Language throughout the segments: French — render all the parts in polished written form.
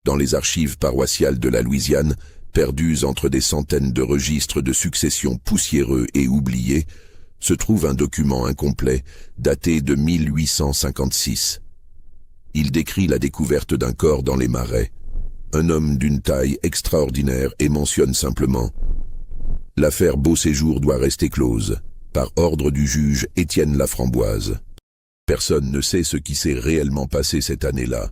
Dans les archives paroissiales de la Louisiane, perdues entre des centaines de registres de successions poussiéreux et oubliés, se trouve un document incomplet daté de 1856. Il décrit la découverte d'un corps dans les marais, un homme d'une taille extraordinaire et mentionne simplement « L'affaire Beauséjour doit rester close, par ordre du juge Étienne Laframboise ». Personne ne sait ce qui s'est réellement passé cette année-là,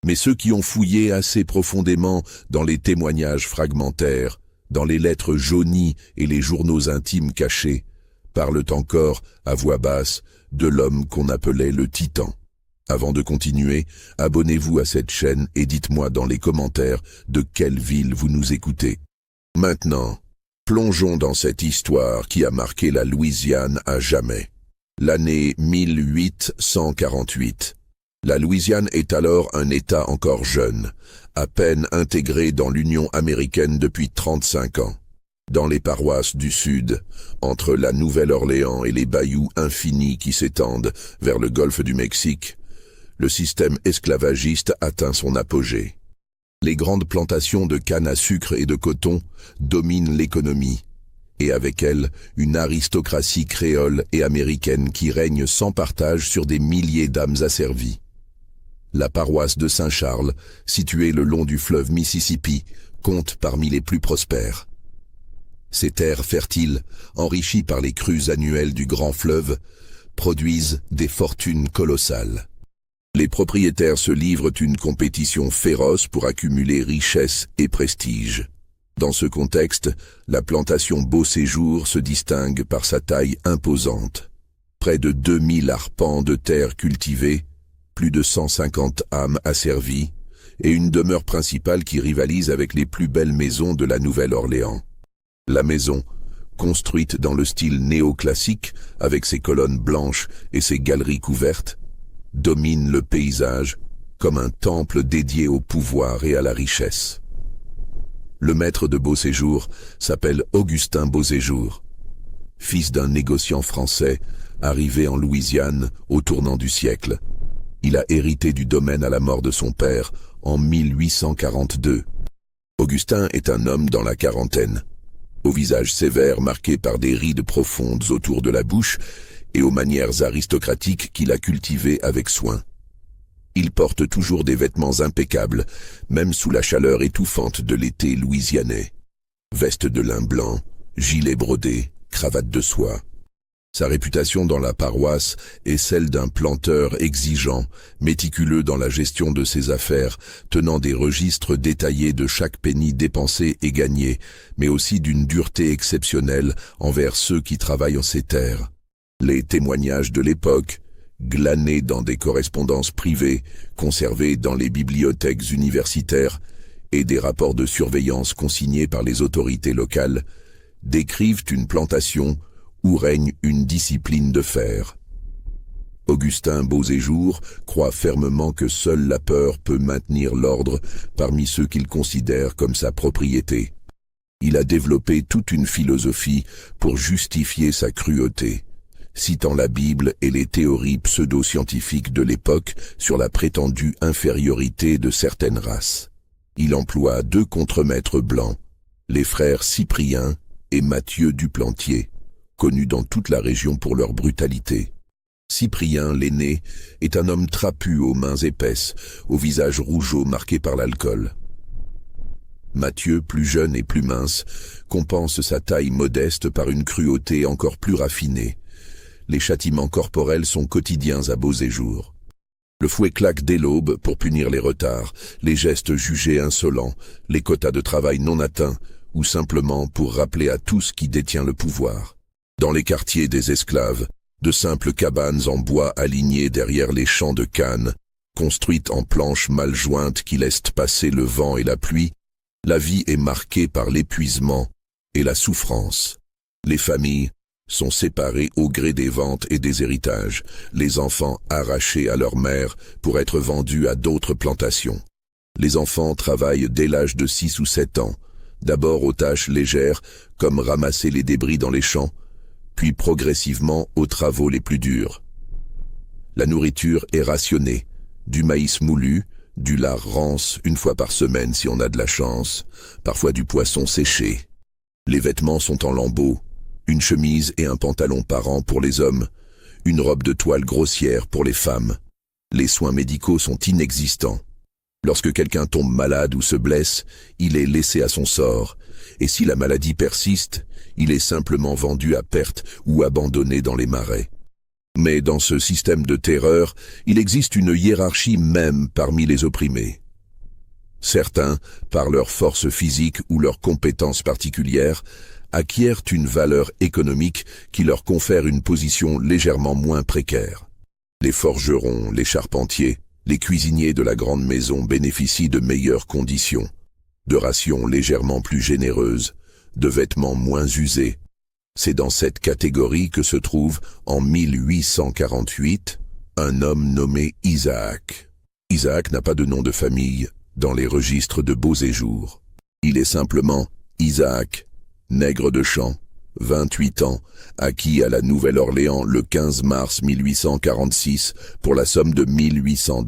mais ceux qui ont fouillé assez profondément dans les témoignages fragmentaires, dans les lettres jaunies et les journaux intimes cachés, parlent encore, à voix basse, de l'homme qu'on appelait le Titan. Avant de continuer, abonnez-vous à cette chaîne et dites-moi dans les commentaires de quelle ville vous nous écoutez. Maintenant, plongeons dans cette histoire qui a marqué la Louisiane à jamais. L'année 1848. La Louisiane est alors un État encore jeune, à peine intégré dans l'Union américaine depuis 35 ans. Dans les paroisses du Sud, entre la Nouvelle-Orléans et les bayous infinis qui s'étendent vers le golfe du Mexique, le système esclavagiste atteint son apogée. Les grandes plantations de canne à sucre et de coton dominent l'économie, et avec elles, une aristocratie créole et américaine qui règne sans partage sur des milliers d'âmes asservies. La paroisse de Saint-Charles, située le long du fleuve Mississippi, compte parmi les plus prospères. Ces terres fertiles, enrichies par les crues annuelles du grand fleuve, produisent des fortunes colossales. Les propriétaires se livrent une compétition féroce pour accumuler richesse et prestige. Dans ce contexte, la plantation Beauséjour se distingue par sa taille imposante. Près de 2000 arpents de terre cultivés, plus de 150 âmes asservies, et une demeure principale qui rivalise avec les plus belles maisons de la Nouvelle-Orléans. La maison, construite dans le style néoclassique, avec ses colonnes blanches et ses galeries couvertes, domine le paysage comme un temple dédié au pouvoir et à la richesse. Le maître de Beauséjour s'appelle Augustin Beauséjour. Fils d'un négociant français, arrivé en Louisiane au tournant du siècle, il a hérité du domaine à la mort de son père en 1842. Augustin est un homme dans la quarantaine, au visage sévère marqué par des rides profondes autour de la bouche et aux manières aristocratiques qu'il a cultivées avec soin. Il porte toujours des vêtements impeccables, même sous la chaleur étouffante de l'été louisianais. Veste de lin blanc, gilet brodé, cravate de soie. Sa réputation dans la paroisse est celle d'un planteur exigeant, méticuleux dans la gestion de ses affaires, tenant des registres détaillés de chaque penny dépensé et gagné, mais aussi d'une dureté exceptionnelle envers ceux qui travaillent en ses terres. Les témoignages de l'époque, glanés dans des correspondances privées, conservées dans les bibliothèques universitaires, et des rapports de surveillance consignés par les autorités locales, décrivent une plantation où règne une discipline de fer. Augustin Beauséjour croit fermement que seule la peur peut maintenir l'ordre parmi ceux qu'il considère comme sa propriété. Il a développé toute une philosophie pour justifier sa cruauté, citant la Bible et les théories pseudo-scientifiques de l'époque sur la prétendue infériorité de certaines races. Il emploie 2 contremaîtres blancs, les frères Cyprien et Mathieu Duplantier, connus dans toute la région pour leur brutalité. Cyprien, l'aîné, est un homme trapu aux mains épaisses, au visage rougeau marqué par l'alcool. Mathieu, plus jeune et plus mince, compense sa taille modeste par une cruauté encore plus raffinée. Les châtiments corporels sont quotidiens à Beauséjour. Le fouet claque dès l'aube pour punir les retards, les gestes jugés insolents, les quotas de travail non atteints, ou simplement pour rappeler à tous qui détient le pouvoir. Dans les quartiers des esclaves, de simples cabanes en bois alignées derrière les champs de canne, construites en planches mal jointes qui laissent passer le vent et la pluie, la vie est marquée par l'épuisement et la souffrance. Les familles sont séparées au gré des ventes et des héritages, les enfants arrachés à leur mère pour être vendus à d'autres plantations. Les enfants travaillent dès l'âge de 6 ou 7 ans, d'abord aux tâches légères comme ramasser les débris dans les champs, puis progressivement aux travaux les plus durs. La nourriture est rationnée, du maïs moulu, Du lard rance une fois par semaine si on a de la chance, parfois du poisson séché. Les vêtements sont en lambeaux, une chemise et un pantalon par an pour les hommes, une robe de toile grossière pour les femmes. Les soins médicaux sont inexistants. Lorsque quelqu'un tombe malade ou se blesse, il est laissé à son sort, et si la maladie persiste, il est simplement vendu à perte ou abandonné dans les marais. Mais dans ce système de terreur, il existe une hiérarchie même parmi les opprimés. Certains, par leur force physique ou leurs compétences particulières, acquièrent une valeur économique qui leur confère une position légèrement moins précaire. Les forgerons, les charpentiers, les cuisiniers de la grande maison bénéficient de meilleures conditions, de rations légèrement plus généreuses, de vêtements moins usés. C'est dans cette catégorie que se trouve, en 1848, un homme nommé Isaac. Isaac n'a pas de nom de famille dans les registres de Beaux et Jours. Il est simplement Isaac, nègre de champ, 28 ans, acquis à la Nouvelle-Orléans le 15 mars 1846 pour la somme de $1 800.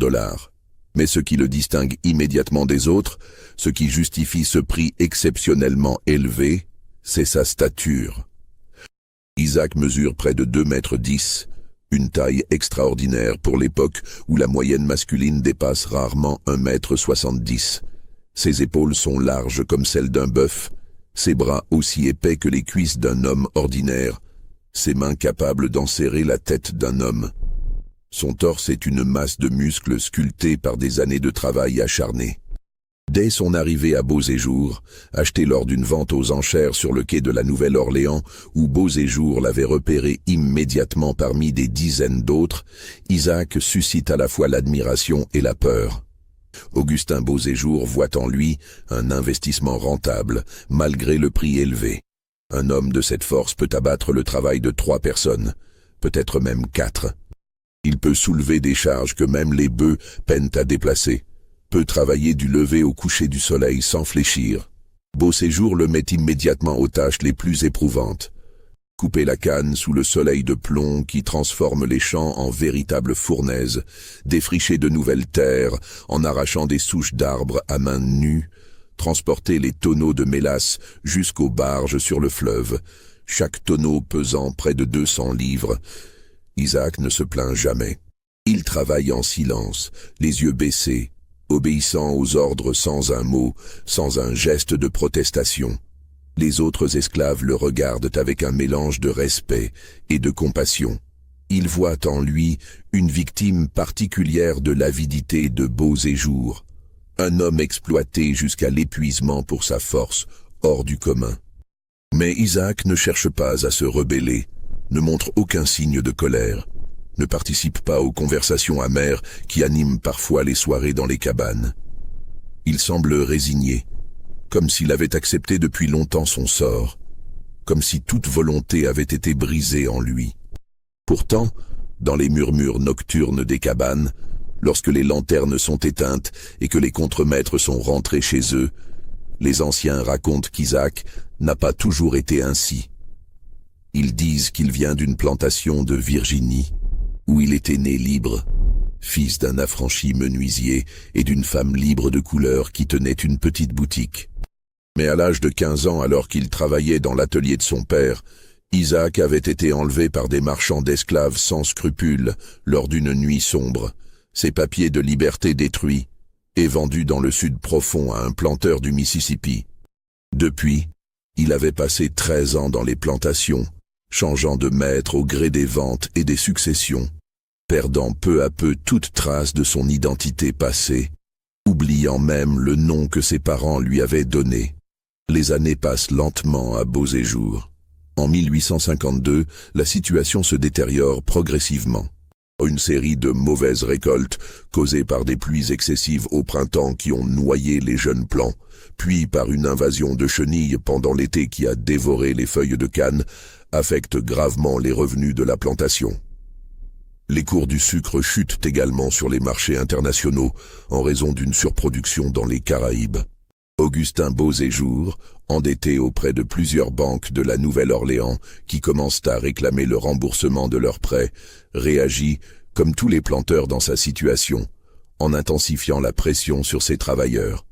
Mais ce qui le distingue immédiatement des autres, ce qui justifie ce prix exceptionnellement élevé, c'est sa stature. Isaac mesure près de 2,10 m, une taille extraordinaire pour l'époque où la moyenne masculine dépasse rarement 1,70 m. Ses épaules sont larges comme celles d'un bœuf, ses bras aussi épais que les cuisses d'un homme ordinaire, ses mains capables d'enserrer la tête d'un homme. Son torse est une masse de muscles sculptés par des années de travail acharné. Dès son arrivée à Beaux et Jours, acheté lors d'une vente aux enchères sur le quai de la Nouvelle-Orléans, où Beaux et Jours l'avait repéré immédiatement parmi des dizaines d'autres, Isaac suscite à la fois l'admiration et la peur. Augustin Beaux et Jours voit en lui un investissement rentable, malgré le prix élevé. Un homme de cette force peut abattre le travail de 3 personnes, peut-être même 4. Il peut soulever des charges que même les bœufs peinent à déplacer, peut travailler du lever au coucher du soleil sans fléchir. Beaux et Jours le met immédiatement aux tâches les plus éprouvantes. Couper la canne sous le soleil de plomb qui transforme les champs en véritables fournaises, défricher de nouvelles terres en arrachant des souches d'arbres à main nue, transporter les tonneaux de mélasse jusqu'aux barges sur le fleuve, chaque tonneau pesant près de 200 livres. Isaac ne se plaint jamais. Il travaille en silence, les yeux baissés, obéissant aux ordres sans un mot, sans un geste de protestation. Les autres esclaves le regardent avec un mélange de respect et de compassion. Ils voient en lui une victime particulière de l'avidité de Beaux et Jours, un homme exploité jusqu'à l'épuisement pour sa force, hors du commun. Mais Isaac ne cherche pas à se rebeller, ne montre aucun signe de colère, ne participe pas aux conversations amères qui animent parfois les soirées dans les cabanes. Il semble résigné, comme s'il avait accepté depuis longtemps son sort, comme si toute volonté avait été brisée en lui. Pourtant, dans les murmures nocturnes des cabanes, lorsque les lanternes sont éteintes et que les contremaîtres sont rentrés chez eux, les anciens racontent qu'Isaac n'a pas toujours été ainsi. Ils disent qu'il vient d'une plantation de Virginie, où il était né libre, fils d'un affranchi menuisier et d'une femme libre de couleur qui tenait une petite boutique. Mais à l'âge de 15 ans, alors qu'il travaillait dans l'atelier de son père, Isaac avait été enlevé par des marchands d'esclaves sans scrupules lors d'une nuit sombre, ses papiers de liberté détruits et vendu dans le sud profond à un planteur du Mississippi. Depuis, il avait passé 13 ans dans les plantations, changeant de maître au gré des ventes et des successions, perdant peu à peu toute trace de son identité passée, oubliant même le nom que ses parents lui avaient donné. Les années passent lentement à Beaux et Jours. En 1852, la situation se détériore progressivement. Une série de mauvaises récoltes, causées par des pluies excessives au printemps qui ont noyé les jeunes plants, puis par une invasion de chenilles pendant l'été qui a dévoré les feuilles de canne, affectent gravement les revenus de la plantation. Les cours du sucre chutent également sur les marchés internationaux en raison d'une surproduction dans les Caraïbes. Augustin Beaux et Jours, endetté auprès de plusieurs banques de la Nouvelle-Orléans qui commencent à réclamer le remboursement de leurs prêts, réagit, comme tous les planteurs dans sa situation, en intensifiant la pression sur ses travailleurs.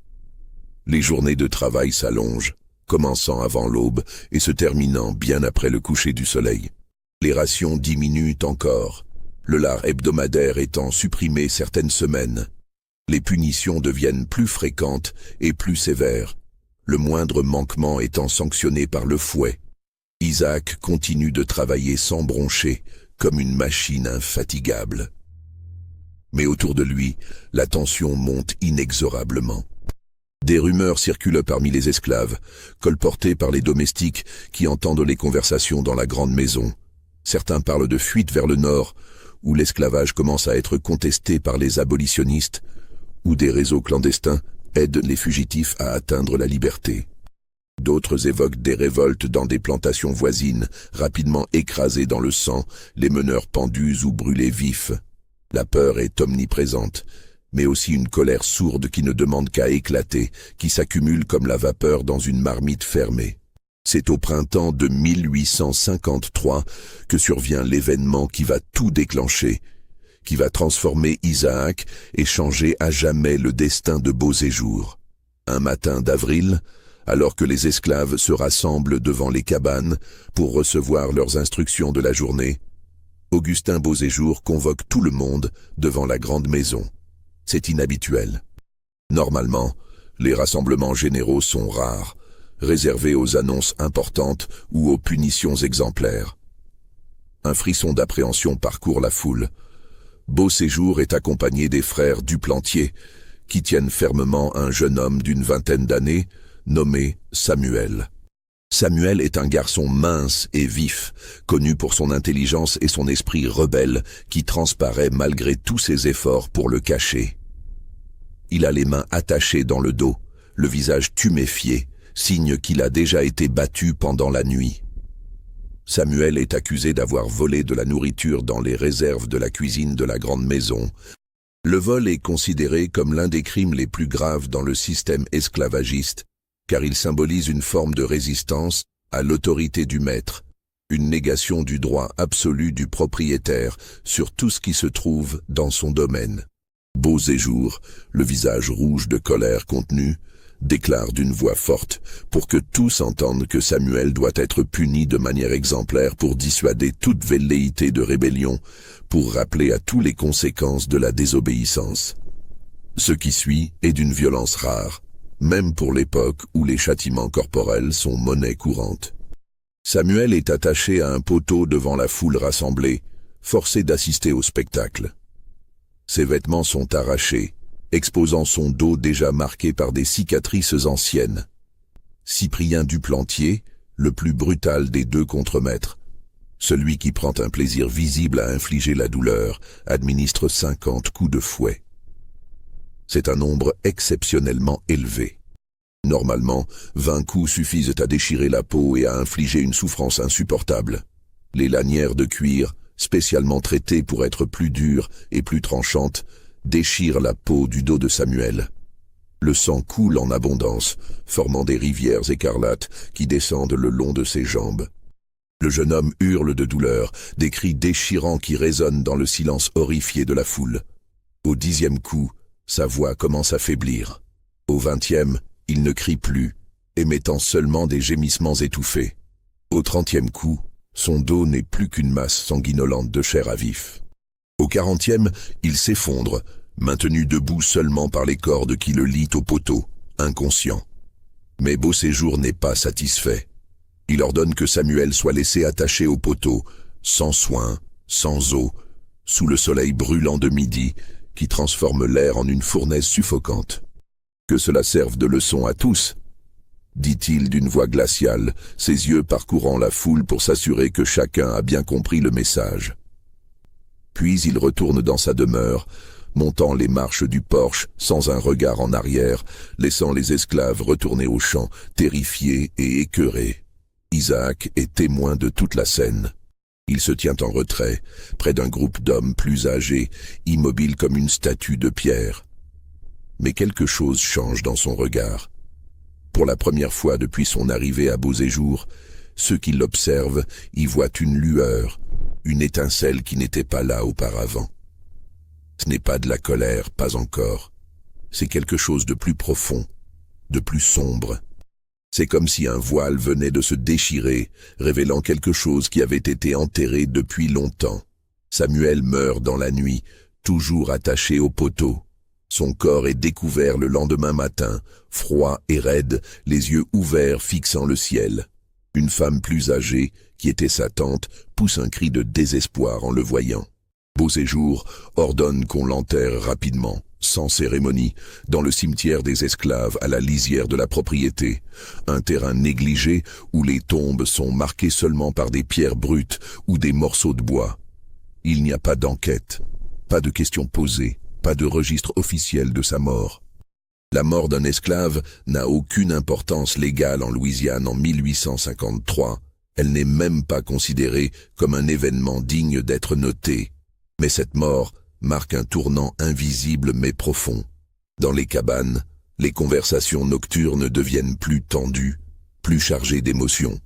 Les journées de travail s'allongent, commençant avant l'aube et se terminant bien après le coucher du soleil. Les rations diminuent encore, le lard hebdomadaire étant supprimé certaines semaines. Les punitions deviennent plus fréquentes et plus sévères, le moindre manquement étant sanctionné par le fouet. Isaac continue de travailler sans broncher, comme une machine infatigable. Mais autour de lui, la tension monte inexorablement. Des rumeurs circulent parmi les esclaves, colportées par les domestiques qui entendent les conversations dans la grande maison. Certains parlent de fuite vers le nord, où l'esclavage commence à être contesté par les abolitionnistes, où des réseaux clandestins aident les fugitifs à atteindre la liberté. D'autres évoquent des révoltes dans des plantations voisines, rapidement écrasées dans le sang, les meneurs pendus ou brûlés vifs. La peur est omniprésente, mais aussi une colère sourde qui ne demande qu'à éclater, qui s'accumule comme la vapeur dans une marmite fermée. C'est au printemps de 1853 que survient l'événement qui va tout déclencher, qui va transformer Isaac et changer à jamais le destin de Beauséjour. Un matin d'avril, alors que les esclaves se rassemblent devant les cabanes pour recevoir leurs instructions de la journée, Augustin Beauséjour convoque tout le monde devant la grande maison. C'est inhabituel. Normalement, les rassemblements généraux sont rares, réservés aux annonces importantes ou aux punitions exemplaires. Un frisson d'appréhension parcourt la foule. Beauséjour est accompagné des frères Duplantier, qui tiennent fermement un jeune homme d'une vingtaine d'années, nommé Samuel. Samuel est un garçon mince et vif, connu pour son intelligence et son esprit rebelle, qui transparaît malgré tous ses efforts pour le cacher. Il a les mains attachées dans le dos, le visage tuméfié, signe qu'il a déjà été battu pendant la nuit. Samuel est accusé d'avoir volé de la nourriture dans les réserves de la cuisine de la grande maison. Le vol est considéré comme l'un des crimes les plus graves dans le système esclavagiste, car il symbolise une forme de résistance à l'autorité du maître, une négation du droit absolu du propriétaire sur tout ce qui se trouve dans son domaine. Beauséjour, le visage rouge de colère contenue, déclare d'une voix forte pour que tous entendent que Samuel doit être puni de manière exemplaire pour dissuader toute velléité de rébellion, pour rappeler à tous les conséquences de la désobéissance. Ce qui suit est d'une violence rare, même pour l'époque où les châtiments corporels sont monnaie courante. Samuel est attaché à un poteau devant la foule rassemblée, forcé d'assister au spectacle. Ses vêtements sont arrachés, exposant son dos déjà marqué par des cicatrices anciennes. Cyprien Duplantier, le plus brutal des deux contremaîtres, celui qui prend un plaisir visible à infliger la douleur, administre 50 coups de fouet. C'est un nombre exceptionnellement élevé. Normalement, 20 coups suffisent à déchirer la peau et à infliger une souffrance insupportable. Les lanières de cuir, spécialement traitées pour être plus dures et plus tranchantes, déchirent la peau du dos de Samuel. Le sang coule en abondance, formant des rivières écarlates qui descendent le long de ses jambes. Le jeune homme hurle de douleur, des cris déchirants qui résonnent dans le silence horrifié de la foule. Au 10e coup, sa voix commence à faiblir. Au 20e, il ne crie plus, émettant seulement des gémissements étouffés. Au 30e coup, son dos n'est plus qu'une masse sanguinolente de chair à vif. Au 40e, il s'effondre, maintenu debout seulement par les cordes qui le lient au poteau, inconscient. Mais Beauséjour n'est pas satisfait. Il ordonne que Samuel soit laissé attaché au poteau, sans soin, sans eau, sous le soleil brûlant de midi, qui transforme l'air en une fournaise suffocante. Que cela serve de leçon à tous, dit-il d'une voix glaciale, ses yeux parcourant la foule pour s'assurer que chacun a bien compris le message. Puis il retourne dans sa demeure, montant les marches du porche sans un regard en arrière, laissant les esclaves retourner au champ, terrifiés et écœurés. Isaac est témoin de toute la scène. Il se tient en retrait, près d'un groupe d'hommes plus âgés, immobile comme une statue de pierre. Mais quelque chose change dans son regard. Pour la première fois depuis son arrivée à Beauséjour, ceux qui l'observent y voient une lueur, une étincelle qui n'était pas là auparavant. Ce n'est pas de la colère, pas encore. C'est quelque chose de plus profond, de plus sombre. C'est comme si un voile venait de se déchirer, révélant quelque chose qui avait été enterré depuis longtemps. Samuel meurt dans la nuit, toujours attaché au poteau. Son corps est découvert le lendemain matin, froid et raide, les yeux ouverts fixant le ciel. Une femme plus âgée, qui était sa tante, pousse un cri de désespoir en le voyant. Beauséjour ordonne qu'on l'enterre rapidement, sans cérémonie, dans le cimetière des esclaves à la lisière de la propriété, un terrain négligé où les tombes sont marquées seulement par des pierres brutes ou des morceaux de bois. Il n'y a pas d'enquête, pas de questions posées, pas de registre officiel de sa mort. La mort d'un esclave n'a aucune importance légale en Louisiane en 1853. Elle n'est même pas considérée comme un événement digne d'être noté. Mais cette mort marque un tournant invisible mais profond. Dans les cabanes, les conversations nocturnes deviennent plus tendues, plus chargées d'émotions.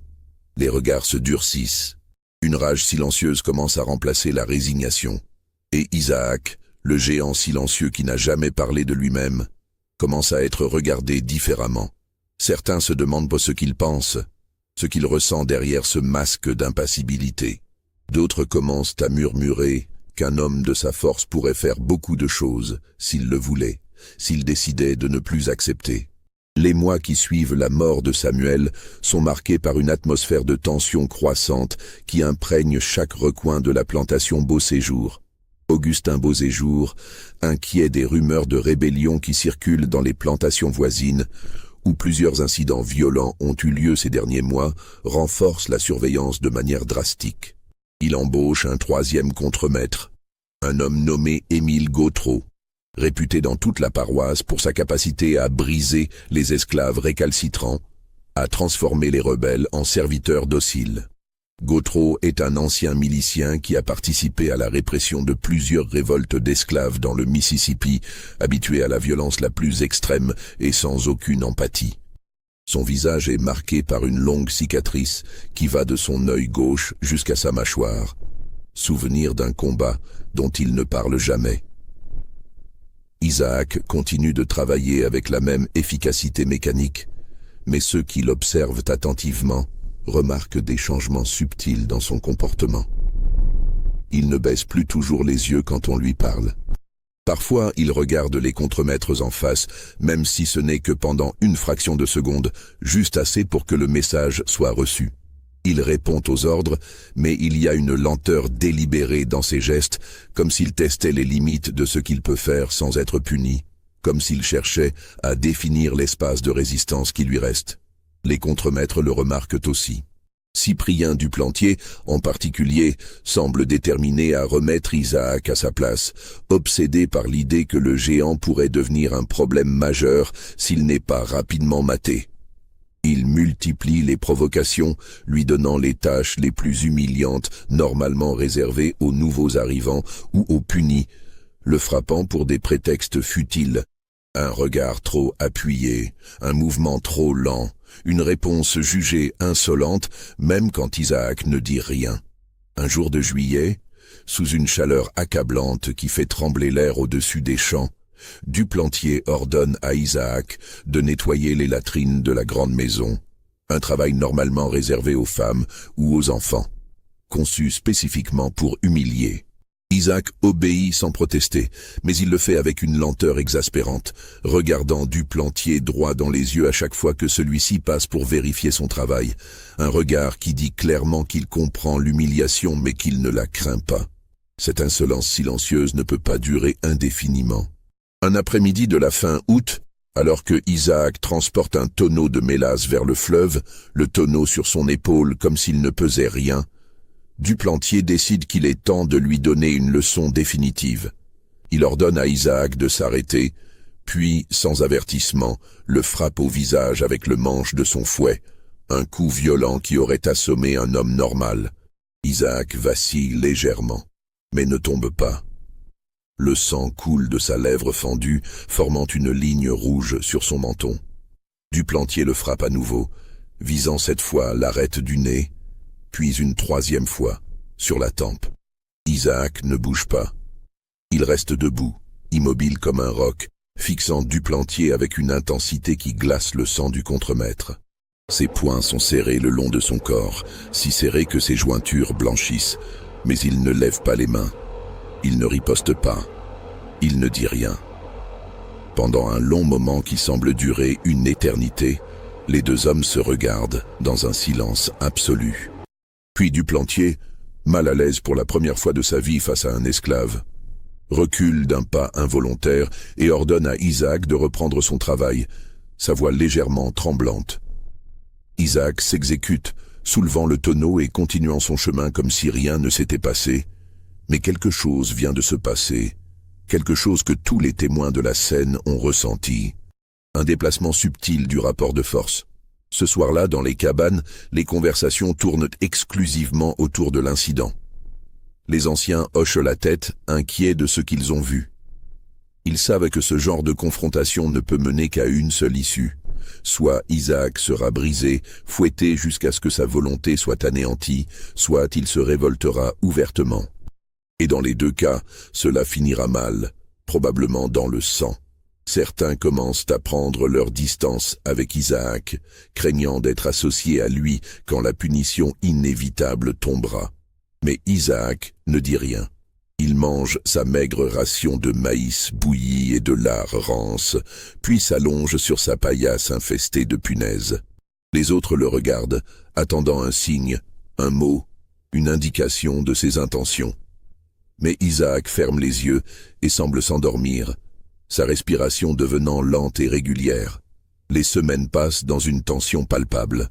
Les regards se durcissent. Une rage silencieuse commence à remplacer la résignation. Et Isaac, le géant silencieux qui n'a jamais parlé de lui-même, commence à être regardé différemment. Certains se demandent ce qu'il pense, ce qu'il ressent derrière ce masque d'impassibilité. D'autres commencent à murmurer qu'un homme de sa force pourrait faire beaucoup de choses, s'il le voulait, s'il décidait de ne plus accepter. Les mois qui suivent la mort de Samuel sont marqués par une atmosphère de tension croissante qui imprègne chaque recoin de la plantation Beauséjour. Augustin Beauséjour, inquiet des rumeurs de rébellion qui circulent dans les plantations voisines, où plusieurs incidents violents ont eu lieu ces derniers mois, renforce la surveillance de manière drastique. Il embauche un troisième contremaître, un homme nommé Émile Gautreau, réputé dans toute la paroisse pour sa capacité à briser les esclaves récalcitrants, à transformer les rebelles en serviteurs dociles. Gautreau est un ancien milicien qui a participé à la répression de plusieurs révoltes d'esclaves dans le Mississippi, habitué à la violence la plus extrême et sans aucune empathie. Son visage est marqué par une longue cicatrice qui va de son œil gauche jusqu'à sa mâchoire, souvenir d'un combat dont il ne parle jamais. Isaac continue de travailler avec la même efficacité mécanique, mais ceux qui l'observent attentivement remarquent des changements subtils dans son comportement. Il ne baisse plus toujours les yeux quand on lui parle. Parfois, il regarde les contremaîtres en face, même si ce n'est que pendant une fraction de seconde, juste assez pour que le message soit reçu. Il répond aux ordres, mais il y a une lenteur délibérée dans ses gestes, comme s'il testait les limites de ce qu'il peut faire sans être puni, comme s'il cherchait à définir l'espace de résistance qui lui reste. Les contremaîtres le remarquent aussi. Cyprien Duplantier, en particulier, semble déterminé à remettre Isaac à sa place, obsédé par l'idée que le géant pourrait devenir un problème majeur s'il n'est pas rapidement maté. Il multiplie les provocations, lui donnant les tâches les plus humiliantes, normalement réservées aux nouveaux arrivants ou aux punis, le frappant pour des prétextes futiles. Un regard trop appuyé, un mouvement trop lent, une réponse jugée insolente, même quand Isaac ne dit rien. Un jour de juillet, sous une chaleur accablante qui fait trembler l'air au-dessus des champs, Duplantier ordonne à Isaac de nettoyer les latrines de la grande maison, un travail normalement réservé aux femmes ou aux enfants, conçu spécifiquement pour humilier. Isaac obéit sans protester, mais il le fait avec une lenteur exaspérante, regardant Duplantier droit dans les yeux à chaque fois que celui-ci passe pour vérifier son travail. Un regard qui dit clairement qu'il comprend l'humiliation mais qu'il ne la craint pas. Cette insolence silencieuse ne peut pas durer indéfiniment. Un après-midi de la fin août, alors que Isaac transporte un tonneau de mélasse vers le fleuve, le tonneau sur son épaule comme s'il ne pesait rien, Duplantier décide qu'il est temps de lui donner une leçon définitive. Il ordonne à Isaac de s'arrêter, puis, sans avertissement, le frappe au visage avec le manche de son fouet, un coup violent qui aurait assommé un homme normal. Isaac vacille légèrement, mais ne tombe pas. Le sang coule de sa lèvre fendue, formant une ligne rouge sur son menton. Duplantier le frappe à nouveau, visant cette fois l'arête du nez, puis une troisième fois, sur la tempe. Isaac ne bouge pas. Il reste debout, immobile comme un roc, fixant Duplantier avec une intensité qui glace le sang du contremaître. Ses poings sont serrés le long de son corps, si serrés que ses jointures blanchissent, mais il ne lève pas les mains. Il ne riposte pas. Il ne dit rien. Pendant un long moment qui semble durer une éternité, les deux hommes se regardent dans un silence absolu. Puis Duplantier, mal à l'aise pour la première fois de sa vie face à un esclave, recule d'un pas involontaire et ordonne à Isaac de reprendre son travail, sa voix légèrement tremblante. Isaac s'exécute, soulevant le tonneau et continuant son chemin comme si rien ne s'était passé. Mais quelque chose vient de se passer, quelque chose que tous les témoins de la scène ont ressenti. Un déplacement subtil du rapport de force. Ce soir-là, dans les cabanes, les conversations tournent exclusivement autour de l'incident. Les anciens hochent la tête, inquiets de ce qu'ils ont vu. Ils savent que ce genre de confrontation ne peut mener qu'à une seule issue. Soit Isaac sera brisé, fouetté jusqu'à ce que sa volonté soit anéantie, soit il se révoltera ouvertement. Et dans les deux cas, cela finira mal, probablement dans le sang. Certains commencent à prendre leur distance avec Isaac, craignant d'être associés à lui quand la punition inévitable tombera. Mais Isaac ne dit rien. Il mange sa maigre ration de maïs bouilli et de lard rance, puis s'allonge sur sa paillasse infestée de punaises. Les autres le regardent, attendant un signe, un mot, une indication de ses intentions. Mais Isaac ferme les yeux et semble s'endormir, sa respiration devenant lente et régulière. Les semaines passent dans une tension palpable.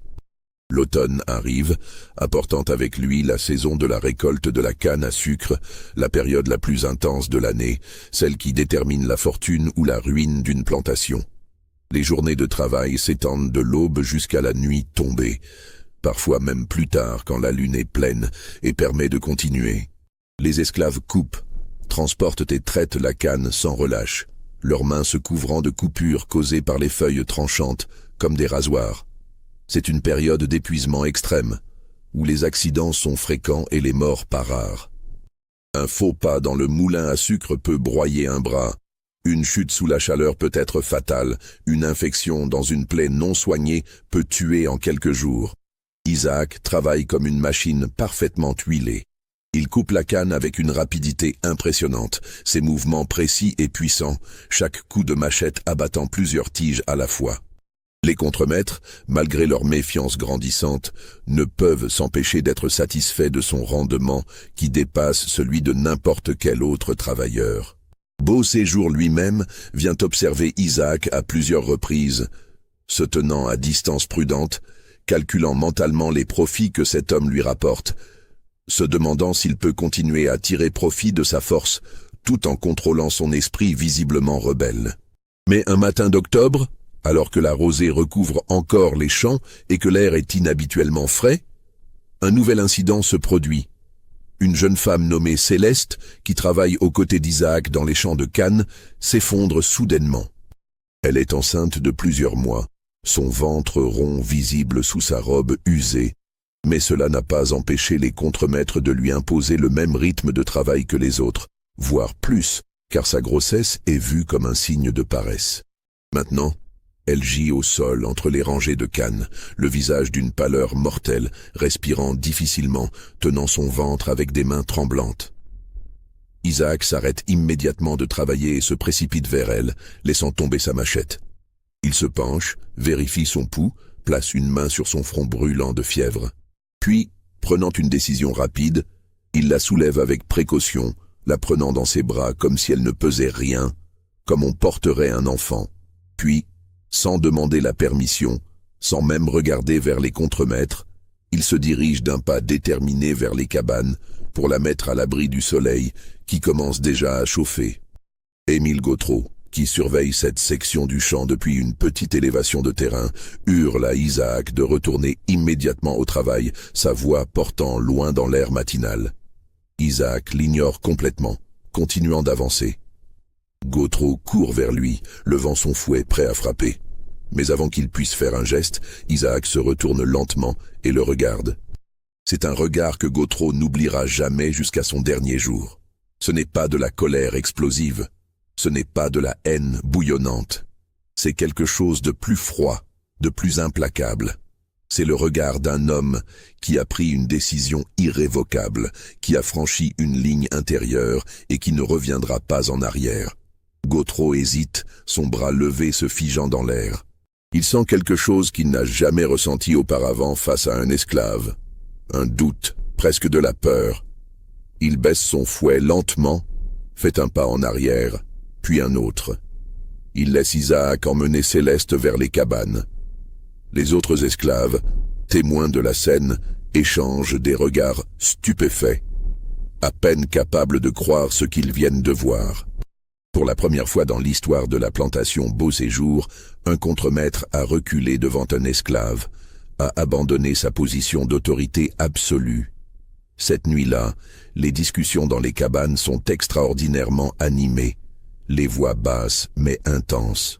L'automne arrive, apportant avec lui la saison de la récolte de la canne à sucre, la période la plus intense de l'année, celle qui détermine la fortune ou la ruine d'une plantation. Les journées de travail s'étendent de l'aube jusqu'à la nuit tombée, parfois même plus tard quand la lune est pleine et permet de continuer. Les esclaves coupent, transportent et traitent la canne sans relâche, leurs mains se couvrant de coupures causées par les feuilles tranchantes, comme des rasoirs. C'est une période d'épuisement extrême, où les accidents sont fréquents et les morts pas rares. Un faux pas dans le moulin à sucre peut broyer un bras. Une chute sous la chaleur peut être fatale. Une infection dans une plaie non soignée peut tuer en quelques jours. Isaac travaille comme une machine parfaitement huilée. Il coupe la canne avec une rapidité impressionnante, ses mouvements précis et puissants, chaque coup de machette abattant plusieurs tiges à la fois. Les contremaîtres, malgré leur méfiance grandissante, ne peuvent s'empêcher d'être satisfaits de son rendement qui dépasse celui de n'importe quel autre travailleur. Beauséjour lui-même vient observer Isaac à plusieurs reprises, se tenant à distance prudente, calculant mentalement les profits que cet homme lui rapporte, se demandant s'il peut continuer à tirer profit de sa force, tout en contrôlant son esprit visiblement rebelle. Mais un matin d'octobre, alors que la rosée recouvre encore les champs et que l'air est inhabituellement frais, un nouvel incident se produit. Une jeune femme nommée Céleste, qui travaille aux côtés d'Isaac dans les champs de canne, s'effondre soudainement. Elle est enceinte de plusieurs mois, son ventre rond visible sous sa robe usée, mais cela n'a pas empêché les contremaîtres de lui imposer le même rythme de travail que les autres, voire plus, car sa grossesse est vue comme un signe de paresse. Maintenant, elle gît au sol entre les rangées de cannes, le visage d'une pâleur mortelle, respirant difficilement, tenant son ventre avec des mains tremblantes. Isaac s'arrête immédiatement de travailler et se précipite vers elle, laissant tomber sa machette. Il se penche, vérifie son pouls, place une main sur son front brûlant de fièvre. Puis, prenant une décision rapide, il la soulève avec précaution, la prenant dans ses bras comme si elle ne pesait rien, comme on porterait un enfant. Puis, sans demander la permission, sans même regarder vers les contremaîtres, il se dirige d'un pas déterminé vers les cabanes pour la mettre à l'abri du soleil qui commence déjà à chauffer. Émile Gautreau, qui surveille cette section du champ depuis une petite élévation de terrain, hurle à Isaac de retourner immédiatement au travail, sa voix portant loin dans l'air matinal. Isaac l'ignore complètement, continuant d'avancer. Gautreau court vers lui, levant son fouet prêt à frapper. Mais avant qu'il puisse faire un geste, Isaac se retourne lentement et le regarde. C'est un regard que Gautreau n'oubliera jamais jusqu'à son dernier jour. Ce n'est pas de la colère explosive, ce n'est pas de la haine bouillonnante. C'est quelque chose de plus froid, de plus implacable. C'est le regard d'un homme qui a pris une décision irrévocable, qui a franchi une ligne intérieure et qui ne reviendra pas en arrière. Gautreau hésite, son bras levé se figeant dans l'air. Il sent quelque chose qu'il n'a jamais ressenti auparavant face à un esclave. Un doute, presque de la peur. Il baisse son fouet lentement, fait un pas en arrière, puis un autre. Il laisse Isaac emmener Céleste vers les cabanes. Les autres esclaves, témoins de la scène, échangent des regards stupéfaits, à peine capables de croire ce qu'ils viennent de voir. Pour la première fois dans l'histoire de la plantation Beau Séjour, un contremaître a reculé devant un esclave, a abandonné sa position d'autorité absolue. Cette nuit-là, les discussions dans les cabanes sont extraordinairement animées, les voix basses mais intenses.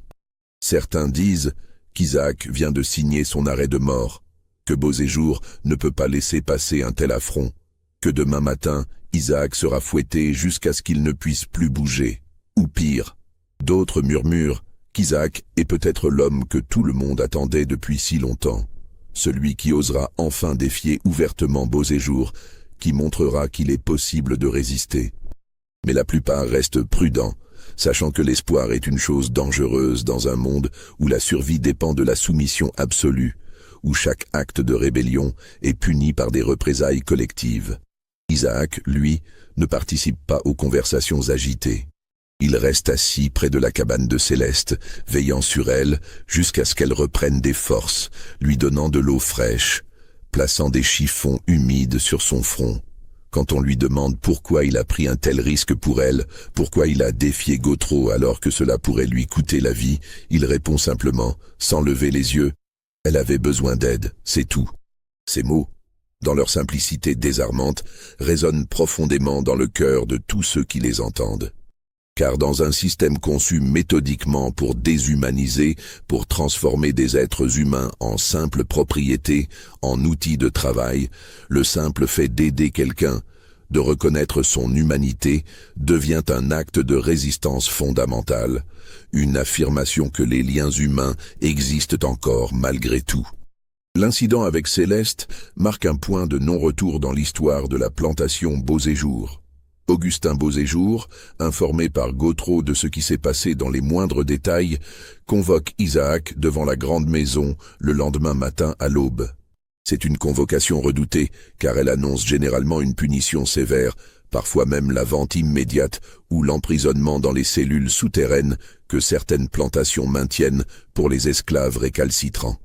Certains disent qu'Isaac vient de signer son arrêt de mort, que Beau Séjour ne peut pas laisser passer un tel affront, que demain matin, Isaac sera fouetté jusqu'à ce qu'il ne puisse plus bouger. Ou pire, d'autres murmurent qu'Isaac est peut-être l'homme que tout le monde attendait depuis si longtemps, celui qui osera enfin défier ouvertement Beau Séjour, qui montrera qu'il est possible de résister. Mais la plupart restent prudents, sachant que l'espoir est une chose dangereuse dans un monde où la survie dépend de la soumission absolue, où chaque acte de rébellion est puni par des représailles collectives. Isaac, lui, ne participe pas aux conversations agitées. Il reste assis près de la cabane de Céleste, veillant sur elle jusqu'à ce qu'elle reprenne des forces, lui donnant de l'eau fraîche, plaçant des chiffons humides sur son front. Quand on lui demande pourquoi il a pris un tel risque pour elle, pourquoi il a défié Gautreau alors que cela pourrait lui coûter la vie, il répond simplement, sans lever les yeux, « Elle avait besoin d'aide, c'est tout ». Ces mots, dans leur simplicité désarmante, résonnent profondément dans le cœur de tous ceux qui les entendent. Car dans un système conçu méthodiquement pour déshumaniser, pour transformer des êtres humains en simples propriétés, en outils de travail, le simple fait d'aider quelqu'un, de reconnaître son humanité, devient un acte de résistance fondamentale, une affirmation que les liens humains existent encore malgré tout. L'incident avec Céleste marque un point de non-retour dans l'histoire de la plantation Beau Séjour. Augustin Beau Séjour, informé par Gautreau de ce qui s'est passé dans les moindres détails, convoque Isaac devant la grande maison le lendemain matin à l'aube. C'est une convocation redoutée, car elle annonce généralement une punition sévère, parfois même la vente immédiate ou l'emprisonnement dans les cellules souterraines que certaines plantations maintiennent pour les esclaves récalcitrants.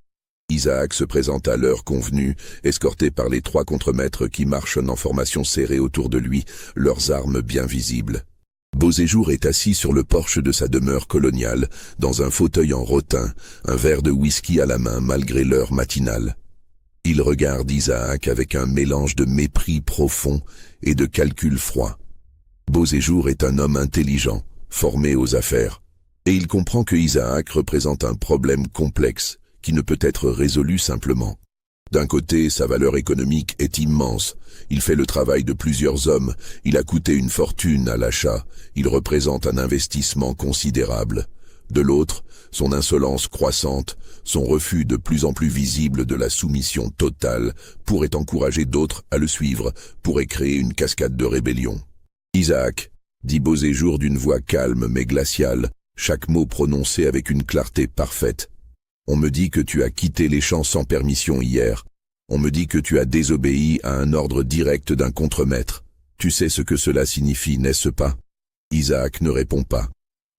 Isaac se présente à l'heure convenue, escorté par les 3 contremaîtres qui marchent en formation serrée autour de lui, leurs armes bien visibles. Beau Séjour est assis sur le porche de sa demeure coloniale, dans un fauteuil en rotin, un verre de whisky à la main malgré l'heure matinale. Il regarde Isaac avec un mélange de mépris profond et de calcul froid. Beau Séjour est un homme intelligent, formé aux affaires, et il comprend que Isaac représente un problème complexe, qui ne peut être résolu simplement. D'un côté, sa valeur économique est immense. Il fait le travail de plusieurs hommes. Il a coûté une fortune à l'achat. Il représente un investissement considérable. De l'autre, son insolence croissante, son refus de plus en plus visible de la soumission totale pourrait encourager d'autres à le suivre, pourrait créer une cascade de rébellion. « Isaac », dit Beau Séjour d'une voix calme mais glaciale, chaque mot prononcé avec une clarté parfaite. On me dit que tu as quitté les champs sans permission hier. On me dit que tu as désobéi à un ordre direct d'un contremaître. Tu sais ce que cela signifie, n'est-ce pas? Isaac ne répond pas.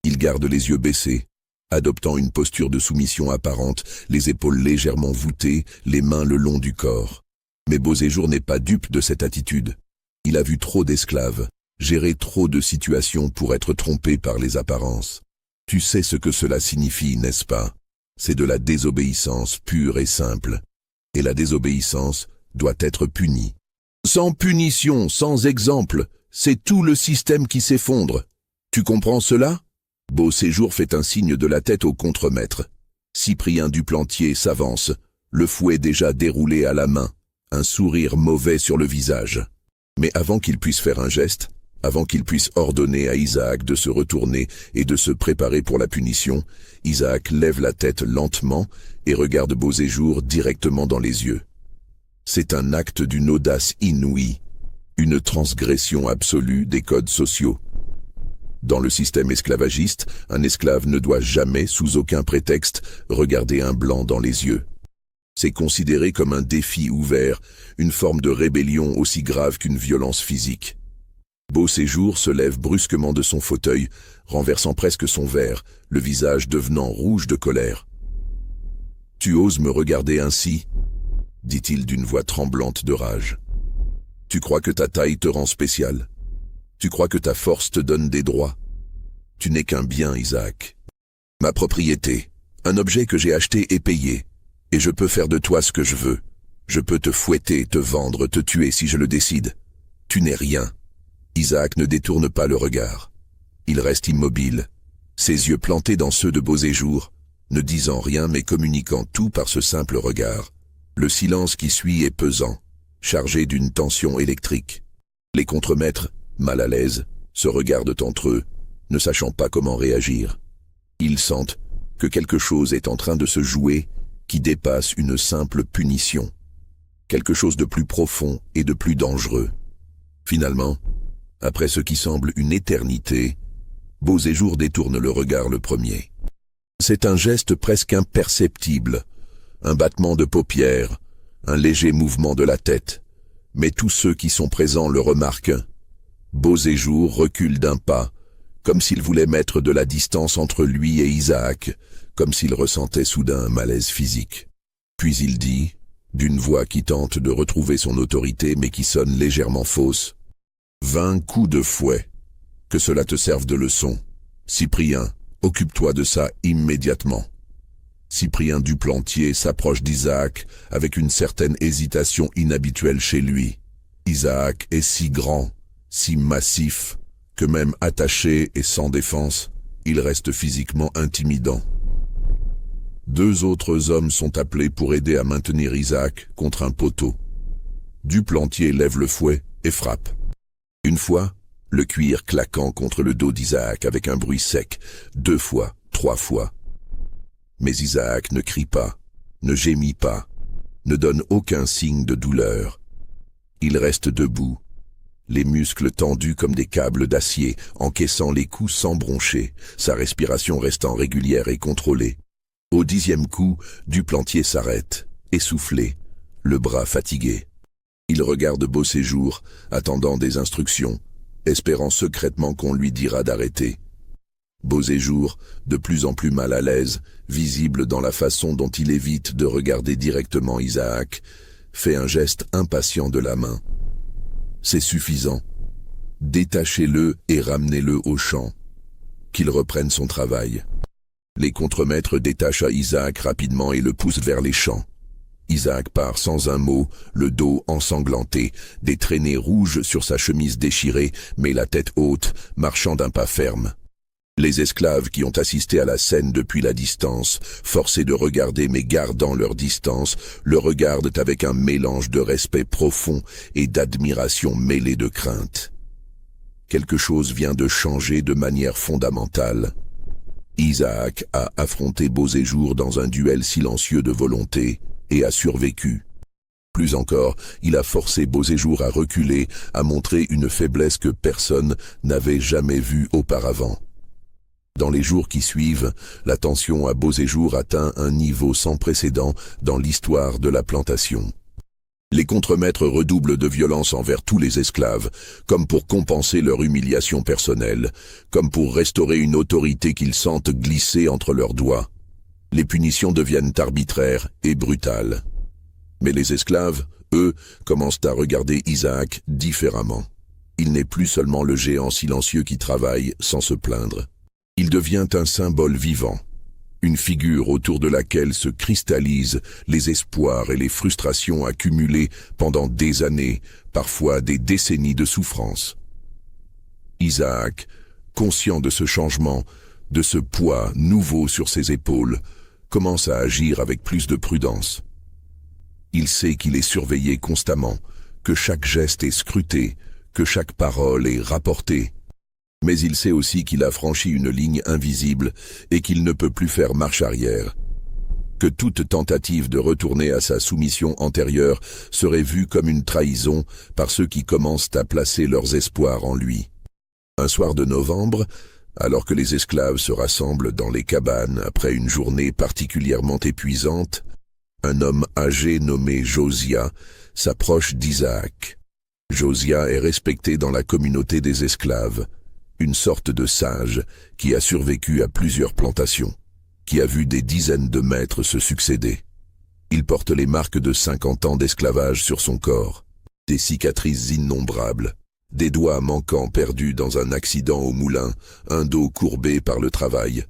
Il garde les yeux baissés, adoptant une posture de soumission apparente, les épaules légèrement voûtées, les mains le long du corps. Mais Beau Séjour n'est pas dupe de cette attitude. Il a vu trop d'esclaves, géré trop de situations pour être trompé par les apparences. Tu sais ce que cela signifie, n'est-ce pas? C'est de la désobéissance pure et simple. Et la désobéissance doit être punie. Sans punition, sans exemple, c'est tout le système qui s'effondre. Tu comprends cela? Beau Séjour fait un signe de la tête au contremaître. Cyprien Duplantier s'avance, le fouet déjà déroulé à la main, un sourire mauvais sur le visage. Mais avant qu'il puisse faire un geste, Avant qu'il puisse ordonner à Isaac de se retourner et de se préparer pour la punition, Isaac lève la tête lentement et regarde Beauséjour directement dans les yeux. C'est un acte d'une audace inouïe, une transgression absolue des codes sociaux. Dans le système esclavagiste, un esclave ne doit jamais, sous aucun prétexte, regarder un blanc dans les yeux. C'est considéré comme un défi ouvert, une forme de rébellion aussi grave qu'une violence physique. Beauséjour se lève brusquement de son fauteuil, renversant presque son verre, le visage devenant rouge de colère. « Tu oses me regarder ainsi ?» dit-il d'une voix tremblante de rage. « Tu crois que ta taille te rend spécial? Tu crois que ta force te donne des droits? Tu n'es qu'un bien, Isaac. Ma propriété, un objet que j'ai acheté et payé, et je peux faire de toi ce que je veux. Je peux te fouetter, te vendre, te tuer si je le décide. Tu n'es rien. » Isaac ne détourne pas le regard. Il reste immobile, ses yeux plantés dans ceux de Beauséjour, ne disant rien mais communiquant tout par ce simple regard. Le silence qui suit est pesant, chargé d'une tension électrique. Les contremaîtres, mal à l'aise, se regardent entre eux, ne sachant pas comment réagir. Ils sentent que quelque chose est en train de se jouer qui dépasse une simple punition. Quelque chose de plus profond et de plus dangereux. Finalement, après ce qui semble une éternité, Beauséjour détourne le regard le premier. C'est un geste presque imperceptible, un battement de paupières, un léger mouvement de la tête, mais tous ceux qui sont présents le remarquent. Beauséjour recule d'un pas, comme s'il voulait mettre de la distance entre lui et Isaac, comme s'il ressentait soudain un malaise physique. Puis il dit, d'une voix qui tente de retrouver son autorité mais qui sonne légèrement fausse, 20 coups de fouet. Que cela te serve de leçon. Cyprien, occupe-toi de ça immédiatement. Cyprien Duplantier s'approche d'Isaac avec une certaine hésitation inhabituelle chez lui. Isaac est si grand, si massif, que même attaché et sans défense, il reste physiquement intimidant. 2 autres hommes sont appelés pour aider à maintenir Isaac contre un poteau. Duplantier lève le fouet et frappe. Une fois, le cuir claquant contre le dos d'Isaac avec un bruit sec, 2 fois, 3 fois. Mais Isaac ne crie pas, ne gémit pas, ne donne aucun signe de douleur. Il reste debout, les muscles tendus comme des câbles d'acier, encaissant les coups sans broncher, sa respiration restant régulière et contrôlée. Au 10e coup, Duplantier s'arrête, essoufflé, le bras fatigué. Il regarde Beauséjour, attendant des instructions, espérant secrètement qu'on lui dira d'arrêter. Beauséjour, de plus en plus mal à l'aise, visible dans la façon dont il évite de regarder directement Isaac, fait un geste impatient de la main. C'est suffisant. Détachez-le et ramenez-le au champ. Qu'il reprenne son travail. Les contremaîtres détachent à Isaac rapidement et le poussent vers les champs. Isaac part sans un mot, le dos ensanglanté, des traînées rouges sur sa chemise déchirée, mais la tête haute, marchant d'un pas ferme. Les esclaves qui ont assisté à la scène depuis la distance, forcés de regarder mais gardant leur distance, le regardent avec un mélange de respect profond et d'admiration mêlée de crainte. Quelque chose vient de changer de manière fondamentale. Isaac a affronté Beauséjour dans un duel silencieux de volonté et a survécu. Plus encore, il a forcé Beauséjour à reculer, à montrer une faiblesse que personne n'avait jamais vue auparavant. Dans les jours qui suivent, la tension à Beauséjour atteint un niveau sans précédent dans l'histoire de la plantation. Les contremaîtres redoublent de violence envers tous les esclaves, comme pour compenser leur humiliation personnelle, comme pour restaurer une autorité qu'ils sentent glisser entre leurs doigts. Les punitions deviennent arbitraires et brutales. Mais les esclaves, eux, commencent à regarder Isaac différemment. Il n'est plus seulement le géant silencieux qui travaille sans se plaindre. Il devient un symbole vivant, une figure autour de laquelle se cristallisent les espoirs et les frustrations accumulées pendant des années, parfois des décennies de souffrance. Isaac, conscient de ce changement, de ce poids nouveau sur ses épaules, commence à agir avec plus de prudence. Il sait qu'il est surveillé constamment, que chaque geste est scruté, que chaque parole est rapportée. Mais il sait aussi qu'il a franchi une ligne invisible et qu'il ne peut plus faire marche arrière. Que toute tentative de retourner à sa soumission antérieure serait vue comme une trahison par ceux qui commencent à placer leurs espoirs en lui. Un soir de novembre, alors que les esclaves se rassemblent dans les cabanes après une journée particulièrement épuisante, un homme âgé nommé Josiah s'approche d'Isaac. Josiah est respecté dans la communauté des esclaves, une sorte de sage qui a survécu à plusieurs plantations, qui a vu des dizaines de maîtres se succéder. Il porte les marques de 50 ans d'esclavage sur son corps, des cicatrices innombrables, des doigts manquants perdus dans un accident au moulin, un dos courbé par le travail.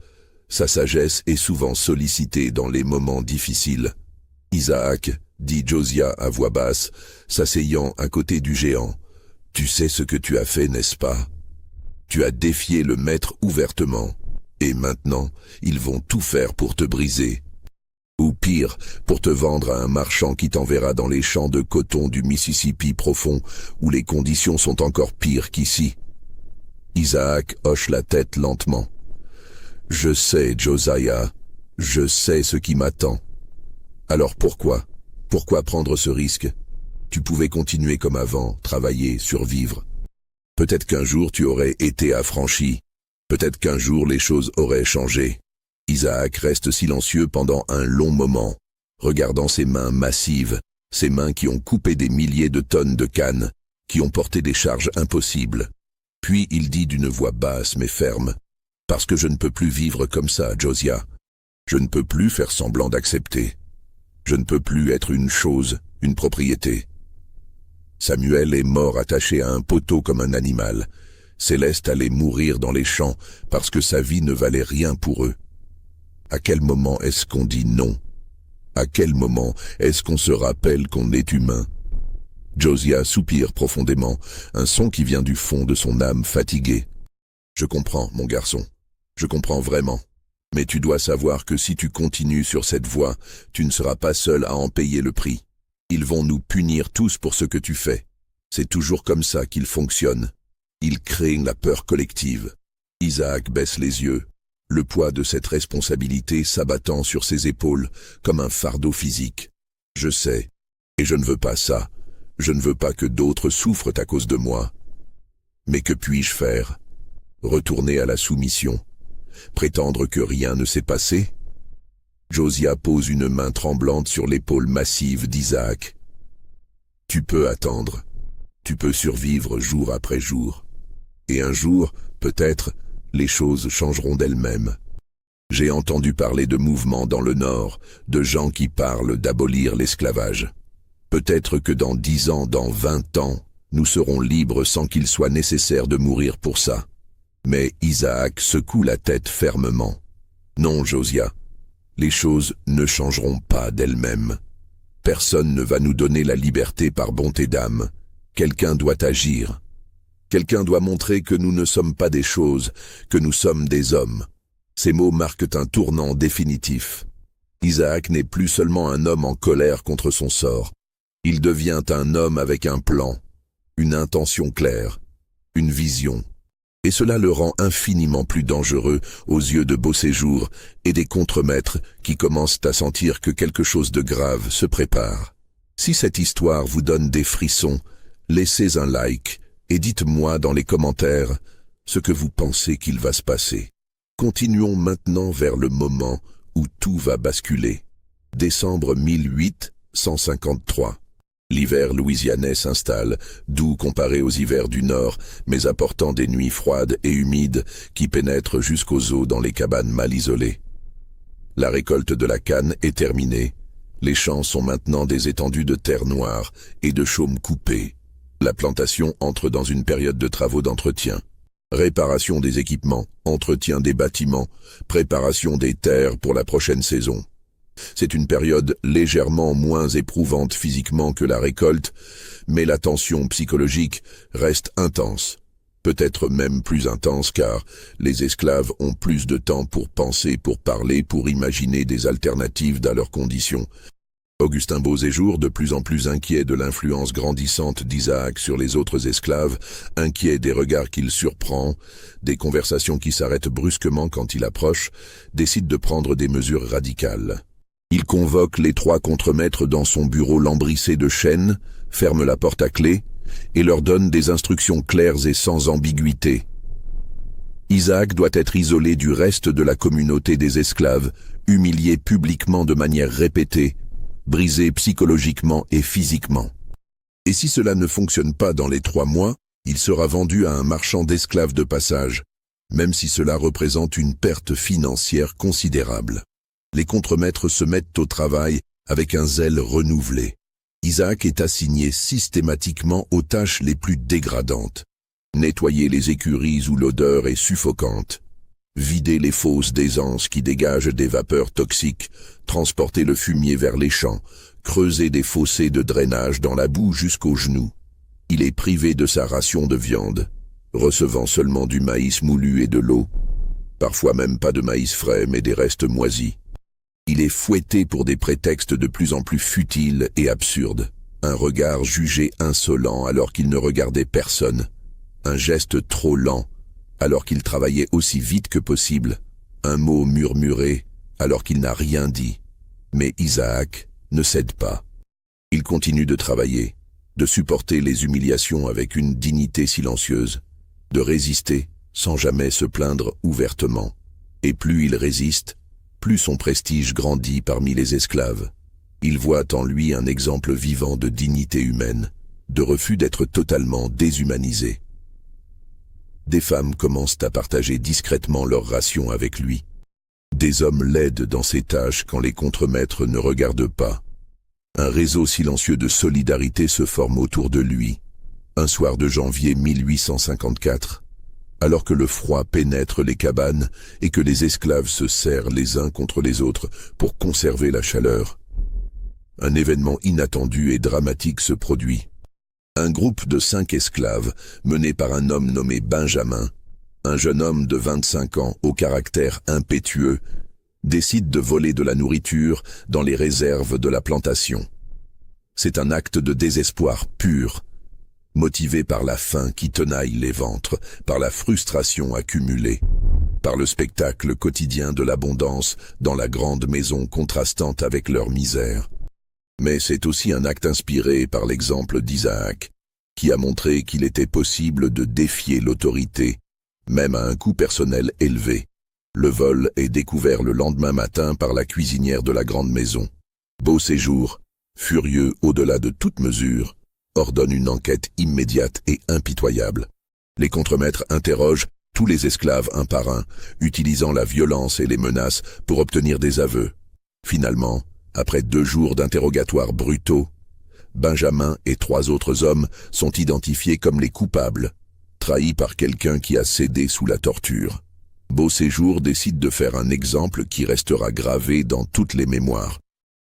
Sa sagesse est souvent sollicitée dans les moments difficiles. « Isaac, » dit Josiah à voix basse, s'asseyant à côté du géant, « tu sais ce que tu as fait, n'est-ce pas ? Tu as défié le maître ouvertement, et maintenant, ils vont tout faire pour te briser. Ou pire, pour te vendre à un marchand qui t'enverra dans les champs de coton du Mississippi profond, où les conditions sont encore pires qu'ici. » Isaac hoche la tête lentement. « Je sais, Josiah, je sais ce qui m'attend. Alors pourquoi ? Pourquoi prendre ce risque ? Tu pouvais continuer comme avant, travailler, survivre. Peut-être qu'un jour tu aurais été affranchi. Peut-être qu'un jour les choses auraient changé. » Isaac reste silencieux pendant un long moment, regardant ses mains massives, ses mains qui ont coupé des milliers de tonnes de canne, qui ont porté des charges impossibles. Puis il dit d'une voix basse mais ferme, « Parce que je ne peux plus vivre comme ça, Josiah. Je ne peux plus faire semblant d'accepter. Je ne peux plus être une chose, une propriété. » Samuel est mort attaché à un poteau comme un animal. Céleste allait mourir dans les champs parce que sa vie ne valait rien pour eux. À quel moment est-ce qu'on dit non? À quel moment est-ce qu'on se rappelle qu'on est humain? Josiah soupire profondément, un son qui vient du fond de son âme fatiguée. « Je comprends, mon garçon. Je comprends vraiment. Mais tu dois savoir que si tu continues sur cette voie, tu ne seras pas seul à en payer le prix. Ils vont nous punir tous pour ce que tu fais. C'est toujours comme ça qu'ils fonctionnent. Ils créent la peur collective. » Isaac baisse les yeux, le poids de cette responsabilité s'abattant sur ses épaules comme un fardeau physique. « Je sais, et je ne veux pas ça. Je ne veux pas que d'autres souffrent à cause de moi. Mais que puis-je faire? Retourner à la soumission? Prétendre que rien ne s'est passé? » Josiah pose une main tremblante sur l'épaule massive d'Isaac. « Tu peux attendre. Tu peux survivre jour après jour. Et un jour, peut-être, les choses changeront d'elles-mêmes. J'ai entendu parler de mouvements dans le Nord, de gens qui parlent d'abolir l'esclavage. Peut-être que dans 10 ans, dans 20 ans, nous serons libres sans qu'il soit nécessaire de mourir pour ça. » Mais Isaac secoue la tête fermement. « Non, Josiah, les choses ne changeront pas d'elles-mêmes. Personne ne va nous donner la liberté par bonté d'âme. Quelqu'un doit agir. Quelqu'un doit montrer que nous ne sommes pas des choses, que nous sommes des hommes. » Ces mots marquent un tournant définitif. Isaac n'est plus seulement un homme en colère contre son sort. Il devient un homme avec un plan, une intention claire, une vision. Et cela le rend infiniment plus dangereux aux yeux de Beauséjour et des contremaîtres qui commencent à sentir que quelque chose de grave se prépare. Si cette histoire vous donne des frissons, laissez un like et dites-moi dans les commentaires ce que vous pensez qu'il va se passer. Continuons maintenant vers le moment où tout va basculer. Décembre 1853. L'hiver louisianais s'installe, doux comparé aux hivers du Nord, mais apportant des nuits froides et humides qui pénètrent jusqu'aux os dans les cabanes mal isolées. La récolte de la canne est terminée. Les champs sont maintenant des étendues de terre noire et de chaume coupé. La plantation entre dans une période de travaux d'entretien. Réparation des équipements, entretien des bâtiments, préparation des terres pour la prochaine saison. C'est une période légèrement moins éprouvante physiquement que la récolte, mais la tension psychologique reste intense. Peut-être même plus intense car les esclaves ont plus de temps pour penser, pour parler, pour imaginer des alternatives à leurs conditions. Augustin Beauséjour, de plus en plus inquiet de l'influence grandissante d'Isaac sur les autres esclaves, inquiet des regards qu'il surprend, des conversations qui s'arrêtent brusquement quand il approche, décide de prendre des mesures radicales. Il convoque les 3 contremaîtres dans son bureau lambrissé de chaînes, ferme la porte à clé et leur donne des instructions claires et sans ambiguïté. Isaac doit être isolé du reste de la communauté des esclaves, humilié publiquement de manière répétée, brisé psychologiquement et physiquement. Et si cela ne fonctionne pas dans les 3 mois, il sera vendu à un marchand d'esclaves de passage, même si cela représente une perte financière considérable. Les contremaîtres se mettent au travail avec un zèle renouvelé. Isaac est assigné systématiquement aux tâches les plus dégradantes. Nettoyer les écuries où l'odeur est suffocante, vider les fosses d'aisance qui dégagent des vapeurs toxiques, transporter le fumier vers les champs, creuser des fossés de drainage dans la boue jusqu'aux genoux. Il est privé de sa ration de viande, recevant seulement du maïs moulu et de l'eau, parfois même pas de maïs frais mais des restes moisis. Il est fouetté pour des prétextes de plus en plus futiles et absurdes. Un regard jugé insolent alors qu'il ne regardait personne. Un geste trop lent alors qu'il travaillait aussi vite que possible. Un mot murmuré alors qu'il n'a rien dit. Mais Isaac ne cède pas. Il continue de travailler, de supporter les humiliations avec une dignité silencieuse, de résister sans jamais se plaindre ouvertement. Et plus il résiste, plus son prestige grandit parmi les esclaves. Il voit en lui un exemple vivant de dignité humaine, de refus d'être totalement déshumanisé. Des femmes commencent à partager discrètement leurs rations avec lui. Des hommes l'aident dans ses tâches quand les contremaîtres ne regardent pas. Un réseau silencieux de solidarité se forme autour de lui. Un soir de janvier 1854, alors que le froid pénètre les cabanes et que les esclaves se serrent les uns contre les autres pour conserver la chaleur, un événement inattendu et dramatique se produit. Un groupe de 5 esclaves, mené par un homme nommé Benjamin, un jeune homme de 25 ans au caractère impétueux, décide de voler de la nourriture dans les réserves de la plantation. C'est un acte de désespoir pur, motivé par la faim qui tenaille les ventres, par la frustration accumulée, par le spectacle quotidien de l'abondance dans la grande maison contrastant avec leur misère. Mais c'est aussi un acte inspiré par l'exemple d'Isaac, qui a montré qu'il était possible de défier l'autorité, même à un coût personnel élevé. Le vol est découvert le lendemain matin par la cuisinière de la grande maison. Beauséjour, furieux au-delà de toute mesure, ordonne une enquête immédiate et impitoyable. Les contremaîtres interrogent tous les esclaves un par un, utilisant la violence et les menaces pour obtenir des aveux. Finalement, après 2 jours d'interrogatoires brutaux, Benjamin et 3 autres hommes sont identifiés comme les coupables, trahis par quelqu'un qui a cédé sous la torture. Beauséjour décide de faire un exemple qui restera gravé dans toutes les mémoires.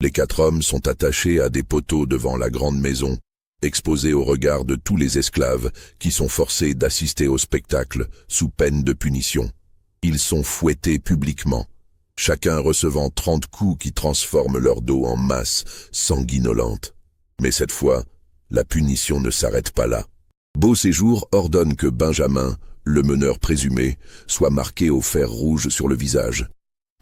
Les 4 hommes sont attachés à des poteaux devant la grande maison, exposés au regard de tous les esclaves qui sont forcés d'assister au spectacle sous peine de punition. Ils sont fouettés publiquement, chacun recevant 30 coups qui transforment leur dos en masse sanguinolente. Mais cette fois, la punition ne s'arrête pas là. Beauséjour ordonne que Benjamin, le meneur présumé, soit marqué au fer rouge sur le visage.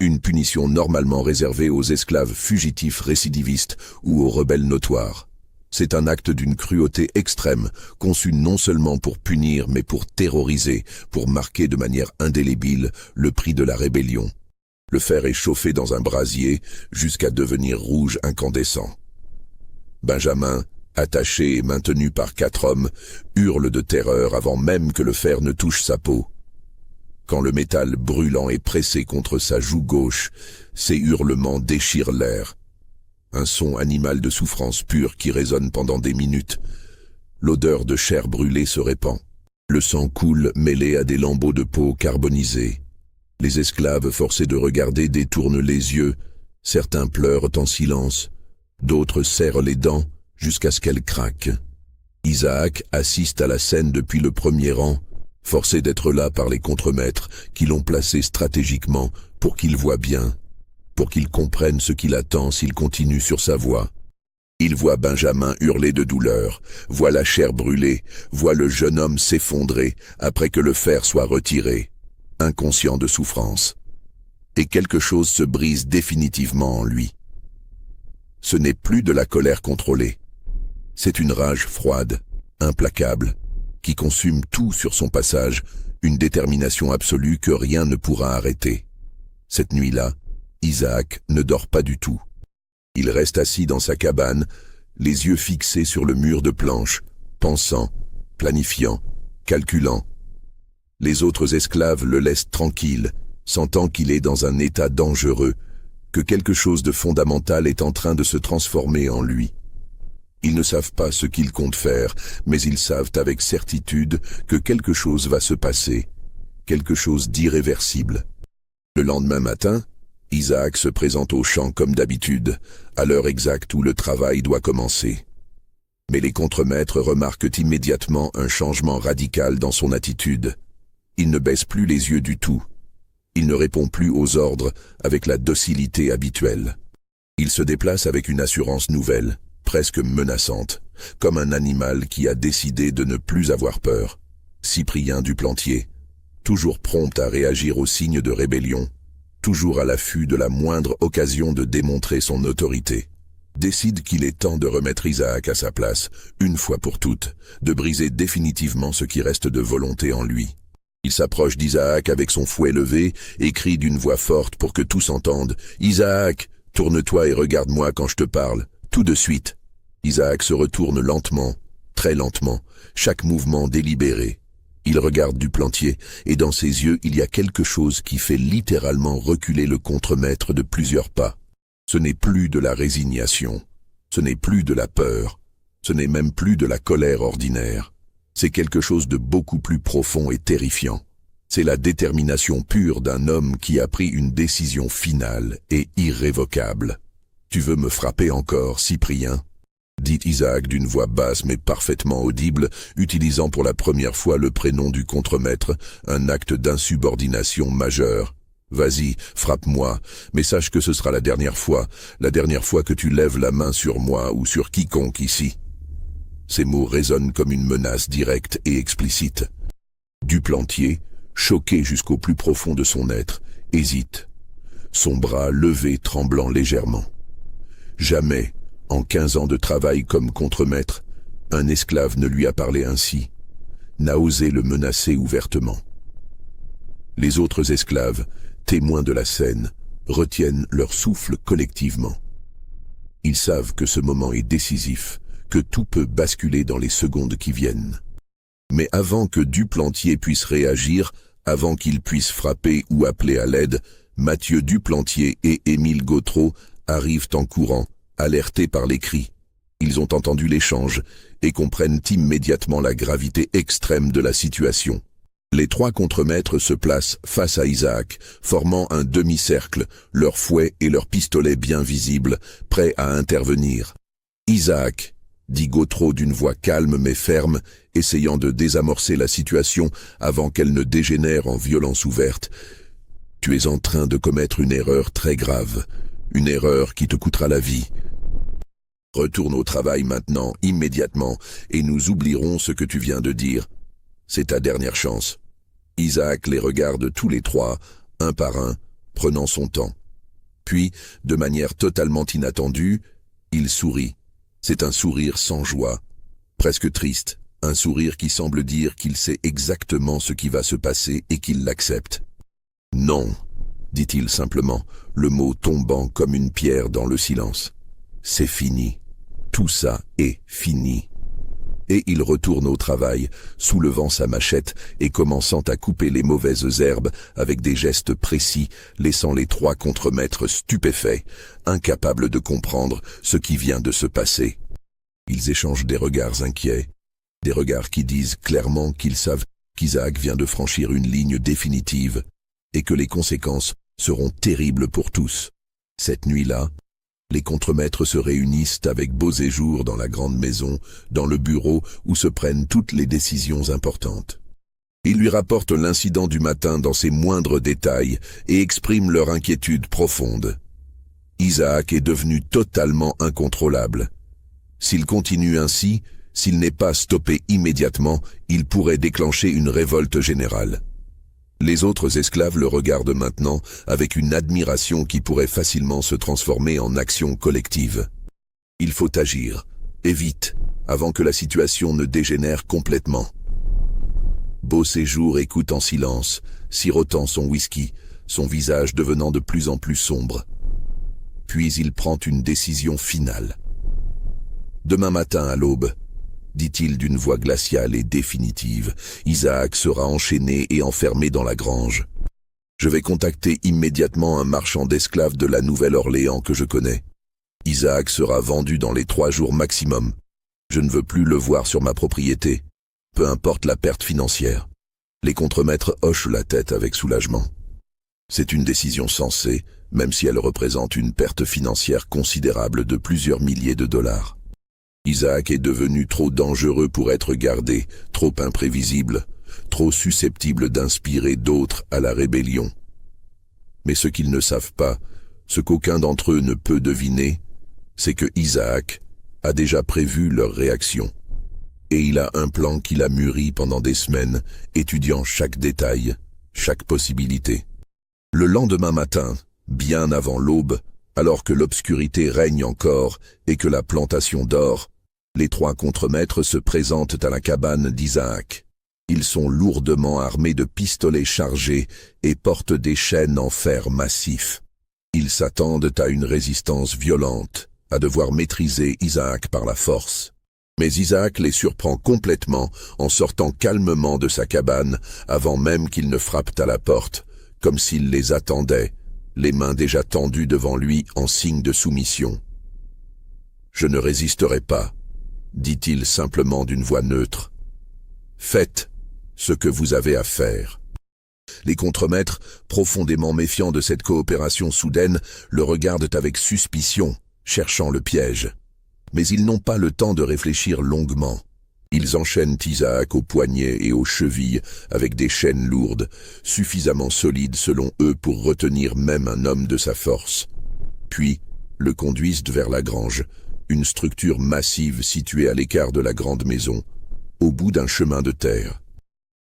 Une punition normalement réservée aux esclaves fugitifs récidivistes ou aux rebelles notoires. C'est un acte d'une cruauté extrême, conçu non seulement pour punir mais pour terroriser, pour marquer de manière indélébile le prix de la rébellion. Le fer est chauffé dans un brasier jusqu'à devenir rouge incandescent. Benjamin, attaché et maintenu par 4 hommes, hurle de terreur avant même que le fer ne touche sa peau. Quand le métal brûlant est pressé contre sa joue gauche, ses hurlements déchirent l'air. Un son animal de souffrance pure qui résonne pendant des minutes. L'odeur de chair brûlée se répand. Le sang coule mêlé à des lambeaux de peau carbonisés. Les esclaves forcés de regarder détournent les yeux, certains pleurent en silence, d'autres serrent les dents jusqu'à ce qu'elles craquent. Isaac assiste à la scène depuis le premier rang, forcé d'être là par les contremaîtres qui l'ont placé stratégiquement pour qu'il voie bien. pour qu'il comprenne ce qu'il attend s'il continue sur sa voie. Il voit Benjamin hurler de douleur, voit la chair brûler, voit le jeune homme s'effondrer après que le fer soit retiré, inconscient de souffrance. Et quelque chose se brise définitivement en lui. Ce n'est plus de la colère contrôlée. C'est une rage froide, implacable, qui consume tout sur son passage, une détermination absolue que rien ne pourra arrêter. Cette nuit-là, Isaac ne dort pas du tout. Il reste assis dans sa cabane, les yeux fixés sur le mur de planches, pensant, planifiant, calculant. Les autres esclaves le laissent tranquille, sentant qu'il est dans un état dangereux, que quelque chose de fondamental est en train de se transformer en lui. Ils ne savent pas ce qu'ils comptent faire, mais ils savent avec certitude que quelque chose va se passer, quelque chose d'irréversible. Le lendemain matin, Isaac se présente au champ comme d'habitude, à l'heure exacte où le travail doit commencer. Mais les contremaîtres remarquent immédiatement un changement radical dans son attitude. Il ne baisse plus les yeux du tout. Il ne répond plus aux ordres avec la docilité habituelle. Il se déplace avec une assurance nouvelle, presque menaçante, comme un animal qui a décidé de ne plus avoir peur. Cyprien Duplantier, toujours prompt à réagir aux signes de rébellion, toujours à l'affût de la moindre occasion de démontrer son autorité, décide qu'il est temps de remettre Isaac à sa place, une fois pour toutes, de briser définitivement ce qui reste de volonté en lui. Il s'approche d'Isaac avec son fouet levé et crie d'une voix forte pour que tous entendent « Isaac, tourne-toi et regarde-moi quand je te parle, tout de suite !» Isaac se retourne lentement, très lentement, chaque mouvement délibéré. Il regarde Duplantier, et dans ses yeux il y a quelque chose qui fait littéralement reculer le contremaître de plusieurs pas. Ce n'est plus de la résignation, ce n'est plus de la peur, ce n'est même plus de la colère ordinaire. C'est quelque chose de beaucoup plus profond et terrifiant. C'est la détermination pure d'un homme qui a pris une décision finale et irrévocable. « Tu veux me frapper encore, Cyprien ?» dit Isaac d'une voix basse mais parfaitement audible, utilisant pour la première fois le prénom du contremaître, un acte d'insubordination majeur. « Vas-y, frappe-moi, mais sache que ce sera la dernière fois que tu lèves la main sur moi ou sur quiconque ici. » Ces mots résonnent comme une menace directe et explicite. Duplantier, choqué jusqu'au plus profond de son être, hésite, son bras levé tremblant légèrement. Jamais, en 15 ans de travail comme contremaître, un esclave ne lui a parlé ainsi, n'a osé le menacer ouvertement. Les autres esclaves, témoins de la scène, retiennent leur souffle collectivement. Ils savent que ce moment est décisif, que tout peut basculer dans les secondes qui viennent. Mais avant que Duplantier puisse réagir, avant qu'il puisse frapper ou appeler à l'aide, Mathieu Duplantier et Émile Gautreau arrivent en courant, alertés par les cris. Ils ont entendu l'échange et comprennent immédiatement la gravité extrême de la situation. Les trois contremaîtres se placent face à Isaac, formant un demi-cercle, leurs fouets et leurs pistolets bien visibles, prêts à intervenir. « Isaac !» dit Gautreau d'une voix calme mais ferme, essayant de désamorcer la situation avant qu'elle ne dégénère en violence ouverte. « Tu es en train de commettre une erreur très grave, une erreur qui te coûtera la vie. Retourne au travail maintenant, immédiatement, et nous oublierons ce que tu viens de dire. C'est ta dernière chance. » Isaac les regarde tous les trois, un par un, prenant son temps. Puis, de manière totalement inattendue, il sourit. C'est un sourire sans joie, presque triste, un sourire qui semble dire qu'il sait exactement ce qui va se passer et qu'il l'accepte. « Non », dit-il simplement, le mot tombant comme une pierre dans le silence. « C'est fini. Tout ça est fini. » Et il retourne au travail, soulevant sa machette et commençant à couper les mauvaises herbes avec des gestes précis, laissant les trois contremaîtres stupéfaits, incapables de comprendre ce qui vient de se passer. Ils échangent des regards inquiets, des regards qui disent clairement qu'ils savent qu'Isaac vient de franchir une ligne définitive et que les conséquences seront terribles pour tous. Cette nuit-là, les contremaîtres se réunissent avec beaux et jours dans la grande maison, dans le bureau où se prennent toutes les décisions importantes. Ils lui rapportent l'incident du matin dans ses moindres détails et expriment leur inquiétude profonde. Isaac est devenu totalement incontrôlable. S'il continue ainsi, s'il n'est pas stoppé immédiatement, il pourrait déclencher une révolte générale. Les autres esclaves le regardent maintenant avec une admiration qui pourrait facilement se transformer en action collective. Il faut agir, et vite, avant que la situation ne dégénère complètement. Beau Séjour écoute en silence, sirotant son whisky, son visage devenant de plus en plus sombre. Puis il prend une décision finale. « Demain matin à l'aube, dit-il d'une voix glaciale et définitive, Isaac sera enchaîné et enfermé dans la grange. Je vais contacter immédiatement un marchand d'esclaves de la Nouvelle-Orléans que je connais. Isaac sera vendu dans les 3 jours maximum. Je ne veux plus le voir sur ma propriété, peu importe la perte financière. » Les contremaîtres hochent la tête avec soulagement. C'est une décision sensée, même si elle représente une perte financière considérable de plusieurs milliers de dollars. Isaac est devenu trop dangereux pour être gardé, trop imprévisible, trop susceptible d'inspirer d'autres à la rébellion. Mais ce qu'ils ne savent pas, ce qu'aucun d'entre eux ne peut deviner, c'est que Isaac a déjà prévu leur réaction. Et il a un plan qu'il a mûri pendant des semaines, étudiant chaque détail, chaque possibilité. Le lendemain matin, bien avant l'aube, alors que l'obscurité règne encore et que la plantation dort, les 3 contremaîtres se présentent à la cabane d'Isaac. Ils sont lourdement armés de pistolets chargés et portent des chaînes en fer massif. Ils s'attendent à une résistance violente, à devoir maîtriser Isaac par la force. Mais Isaac les surprend complètement en sortant calmement de sa cabane avant même qu'ils ne frappent à la porte, comme s'il les attendait, les mains déjà tendues devant lui en signe de soumission. « Je ne résisterai pas, » dit-il simplement d'une voix neutre. « Faites ce que vous avez à faire. » Les contremaîtres, profondément méfiants de cette coopération soudaine, le regardent avec suspicion, cherchant le piège. Mais ils n'ont pas le temps de réfléchir longuement. Ils enchaînent Isaac aux poignets et aux chevilles avec des chaînes lourdes, suffisamment solides selon eux pour retenir même un homme de sa force. Puis, le conduisent vers la grange, une structure massive située à l'écart de la grande maison, au bout d'un chemin de terre.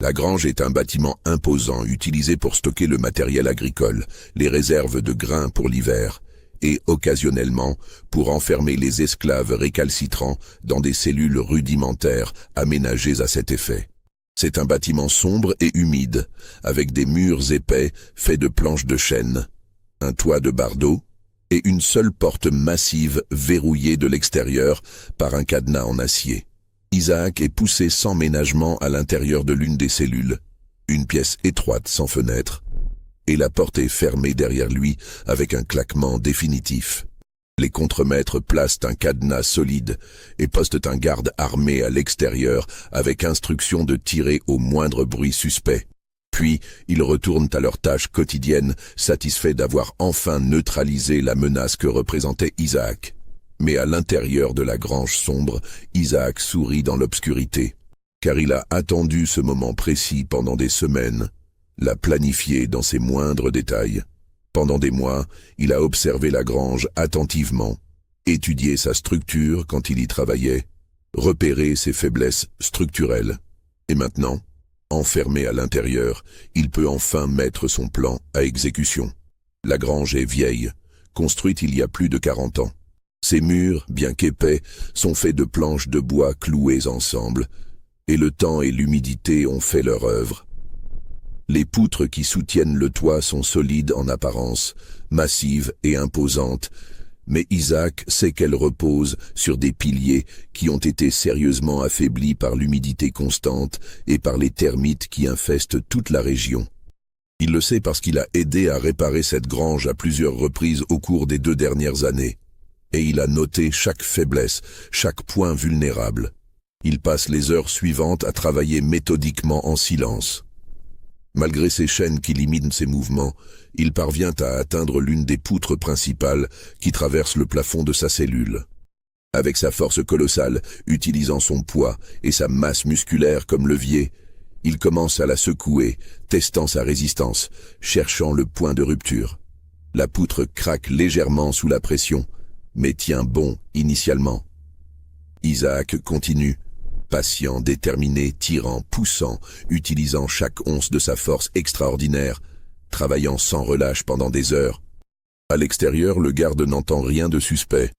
La grange est un bâtiment imposant utilisé pour stocker le matériel agricole, les réserves de grains pour l'hiver, et occasionnellement pour enfermer les esclaves récalcitrants dans des cellules rudimentaires aménagées à cet effet. C'est un bâtiment sombre et humide, avec des murs épais faits de planches de chêne, un toit de bardeaux et une seule porte massive verrouillée de l'extérieur par un cadenas en acier. Isaac est poussé sans ménagement à l'intérieur de l'une des cellules, une pièce étroite sans fenêtre, et la porte est fermée derrière lui avec un claquement définitif. Les contremaîtres placent un cadenas solide et postent un garde armé à l'extérieur avec instruction de tirer au moindre bruit suspect. Puis, ils retournent à leur tâche quotidienne, satisfaits d'avoir enfin neutralisé la menace que représentait Isaac. Mais à l'intérieur de la grange sombre, Isaac sourit dans l'obscurité, car il a attendu ce moment précis pendant des semaines, l'a planifié dans ses moindres détails. Pendant des mois, il a observé la grange attentivement, étudié sa structure quand il y travaillait, repéré ses faiblesses structurelles. Et maintenant, enfermé à l'intérieur, il peut enfin mettre son plan à exécution. La grange est vieille, construite il y a plus de 40 ans. Ses murs, bien qu'épais, sont faits de planches de bois clouées ensemble, et le temps et l'humidité ont fait leur œuvre. Les poutres qui soutiennent le toit sont solides en apparence, massives et imposantes, mais Isaac sait qu'elles reposent sur des piliers qui ont été sérieusement affaiblis par l'humidité constante et par les termites qui infestent toute la région. Il le sait parce qu'il a aidé à réparer cette grange à plusieurs reprises au cours des 2 dernières années, et il a noté chaque faiblesse, chaque point vulnérable. Il passe les heures suivantes à travailler méthodiquement en silence. Malgré ses chaînes qui limitent ses mouvements, il parvient à atteindre l'une des poutres principales qui traversent le plafond de sa cellule. Avec sa force colossale, utilisant son poids et sa masse musculaire comme levier, il commence à la secouer, testant sa résistance, cherchant le point de rupture. La poutre craque légèrement sous la pression, mais tient bon initialement. Isaac continue, patient, déterminé, tirant, poussant, utilisant chaque once de sa force extraordinaire, travaillant sans relâche pendant des heures. À l'extérieur, le garde n'entend rien de suspect.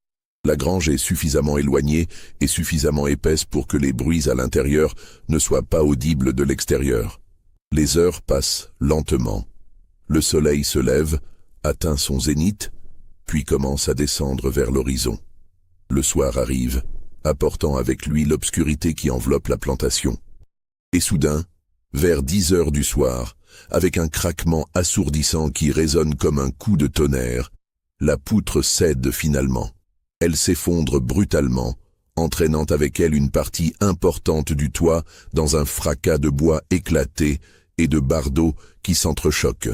La grange est suffisamment éloignée et suffisamment épaisse pour que les bruits à l'intérieur ne soient pas audibles de l'extérieur. Les heures passent lentement. Le soleil se lève, atteint son zénith, puis commence à descendre vers l'horizon. Le soir arrive, apportant avec lui l'obscurité qui enveloppe la plantation. Et soudain, vers 10 heures du soir, avec un craquement assourdissant qui résonne comme un coup de tonnerre, la poutre cède finalement. Elle s'effondre brutalement, entraînant avec elle une partie importante du toit dans un fracas de bois éclaté et de bardeaux qui s'entrechoquent.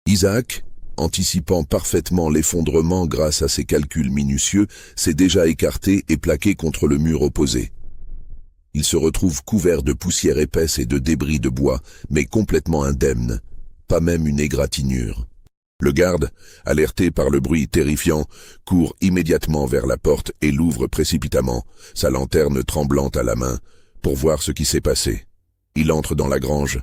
Isaac, anticipant parfaitement l'effondrement grâce à ses calculs minutieux, s'est déjà écarté et plaqué contre le mur opposé. Il se retrouve couvert de poussière épaisse et de débris de bois, mais complètement indemne, pas même une égratignure. Le garde, alerté par le bruit terrifiant, court immédiatement vers la porte et l'ouvre précipitamment, sa lanterne tremblante à la main, pour voir ce qui s'est passé. Il entre dans la grange,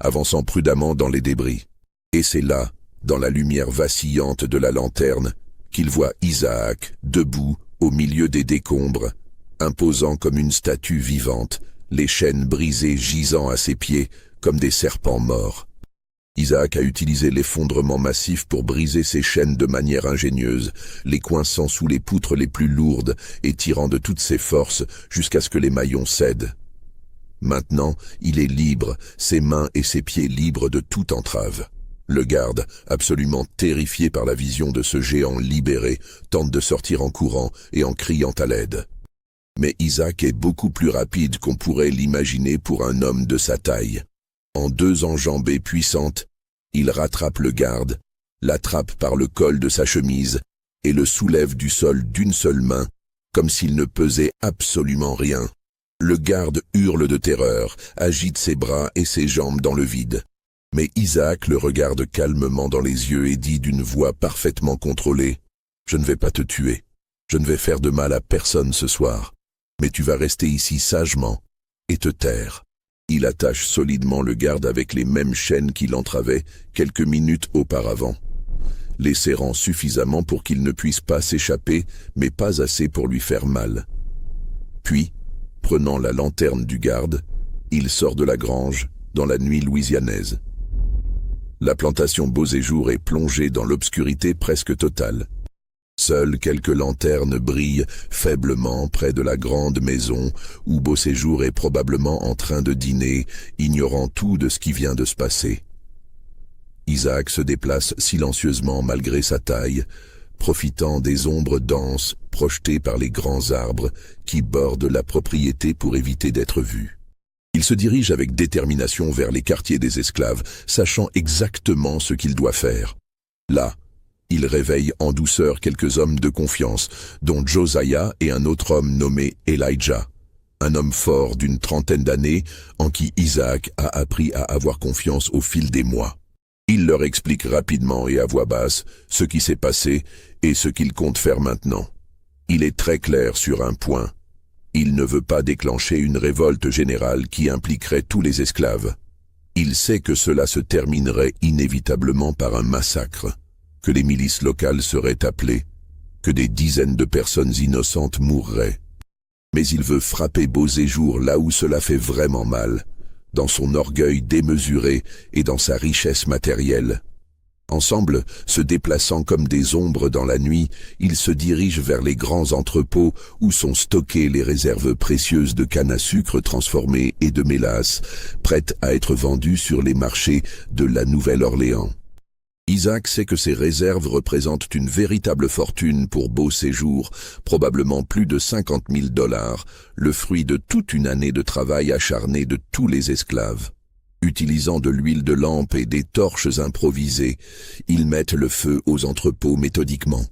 avançant prudemment dans les débris. Et c'est là, dans la lumière vacillante de la lanterne, qu'il voit Isaac, debout, au milieu des décombres, imposant comme une statue vivante, les chaînes brisées gisant à ses pieds comme des serpents morts. Isaac a utilisé l'effondrement massif pour briser ces chaînes de manière ingénieuse, les coinçant sous les poutres les plus lourdes et tirant de toutes ses forces jusqu'à ce que les maillons cèdent. Maintenant, il est libre, ses mains et ses pieds libres de toute entrave. Le garde, absolument terrifié par la vision de ce géant libéré, tente de sortir en courant et en criant à l'aide. Mais Isaac est beaucoup plus rapide qu'on pourrait l'imaginer pour un homme de sa taille. En 2 enjambées puissantes, il rattrape le garde, l'attrape par le col de sa chemise et le soulève du sol d'une seule main, comme s'il ne pesait absolument rien. Le garde hurle de terreur, agite ses bras et ses jambes dans le vide. Mais Isaac le regarde calmement dans les yeux et dit d'une voix parfaitement contrôlée, « Je ne vais pas te tuer, je ne vais faire de mal à personne ce soir, mais tu vas rester ici sagement et te taire. » Il attache solidement le garde avec les mêmes chaînes qui l'entravaient quelques minutes auparavant, les serrant suffisamment pour qu'il ne puisse pas s'échapper, mais pas assez pour lui faire mal. Puis, prenant la lanterne du garde, il sort de la grange dans la nuit louisianaise. La plantation Beauséjour est plongée dans l'obscurité presque totale. Seules quelques lanternes brillent faiblement près de la grande maison où Beauséjour est probablement en train de dîner, ignorant tout de ce qui vient de se passer. Isaac se déplace silencieusement malgré sa taille, profitant des ombres denses projetées par les grands arbres qui bordent la propriété pour éviter d'être vu. Il se dirige avec détermination vers les quartiers des esclaves, sachant exactement ce qu'il doit faire. Là, il réveille en douceur quelques hommes de confiance, dont Josiah et un autre homme nommé Elijah, un homme fort d'une 30aine d'années en qui Isaac a appris à avoir confiance au fil des mois. Il leur explique rapidement et à voix basse ce qui s'est passé et ce qu'il compte faire maintenant. Il est très clair sur un point. Il ne veut pas déclencher une révolte générale qui impliquerait tous les esclaves. Il sait que cela se terminerait inévitablement par un massacre, que les milices locales seraient appelées, que des dizaines de personnes innocentes mourraient. Mais il veut frapper Beauséjour là où cela fait vraiment mal, dans son orgueil démesuré et dans sa richesse matérielle. Ensemble, se déplaçant comme des ombres dans la nuit, ils se dirigent vers les grands entrepôts où sont stockées les réserves précieuses de canne à sucre transformées et de mélasse, prêtes à être vendues sur les marchés de la Nouvelle-Orléans. Isaac sait que ces réserves représentent une véritable fortune pour Beauséjour, probablement plus de 50 000 $, le fruit de toute une année de travail acharné de tous les esclaves. Utilisant de l'huile de lampe et des torches improvisées, ils mettent le feu aux entrepôts méthodiquement.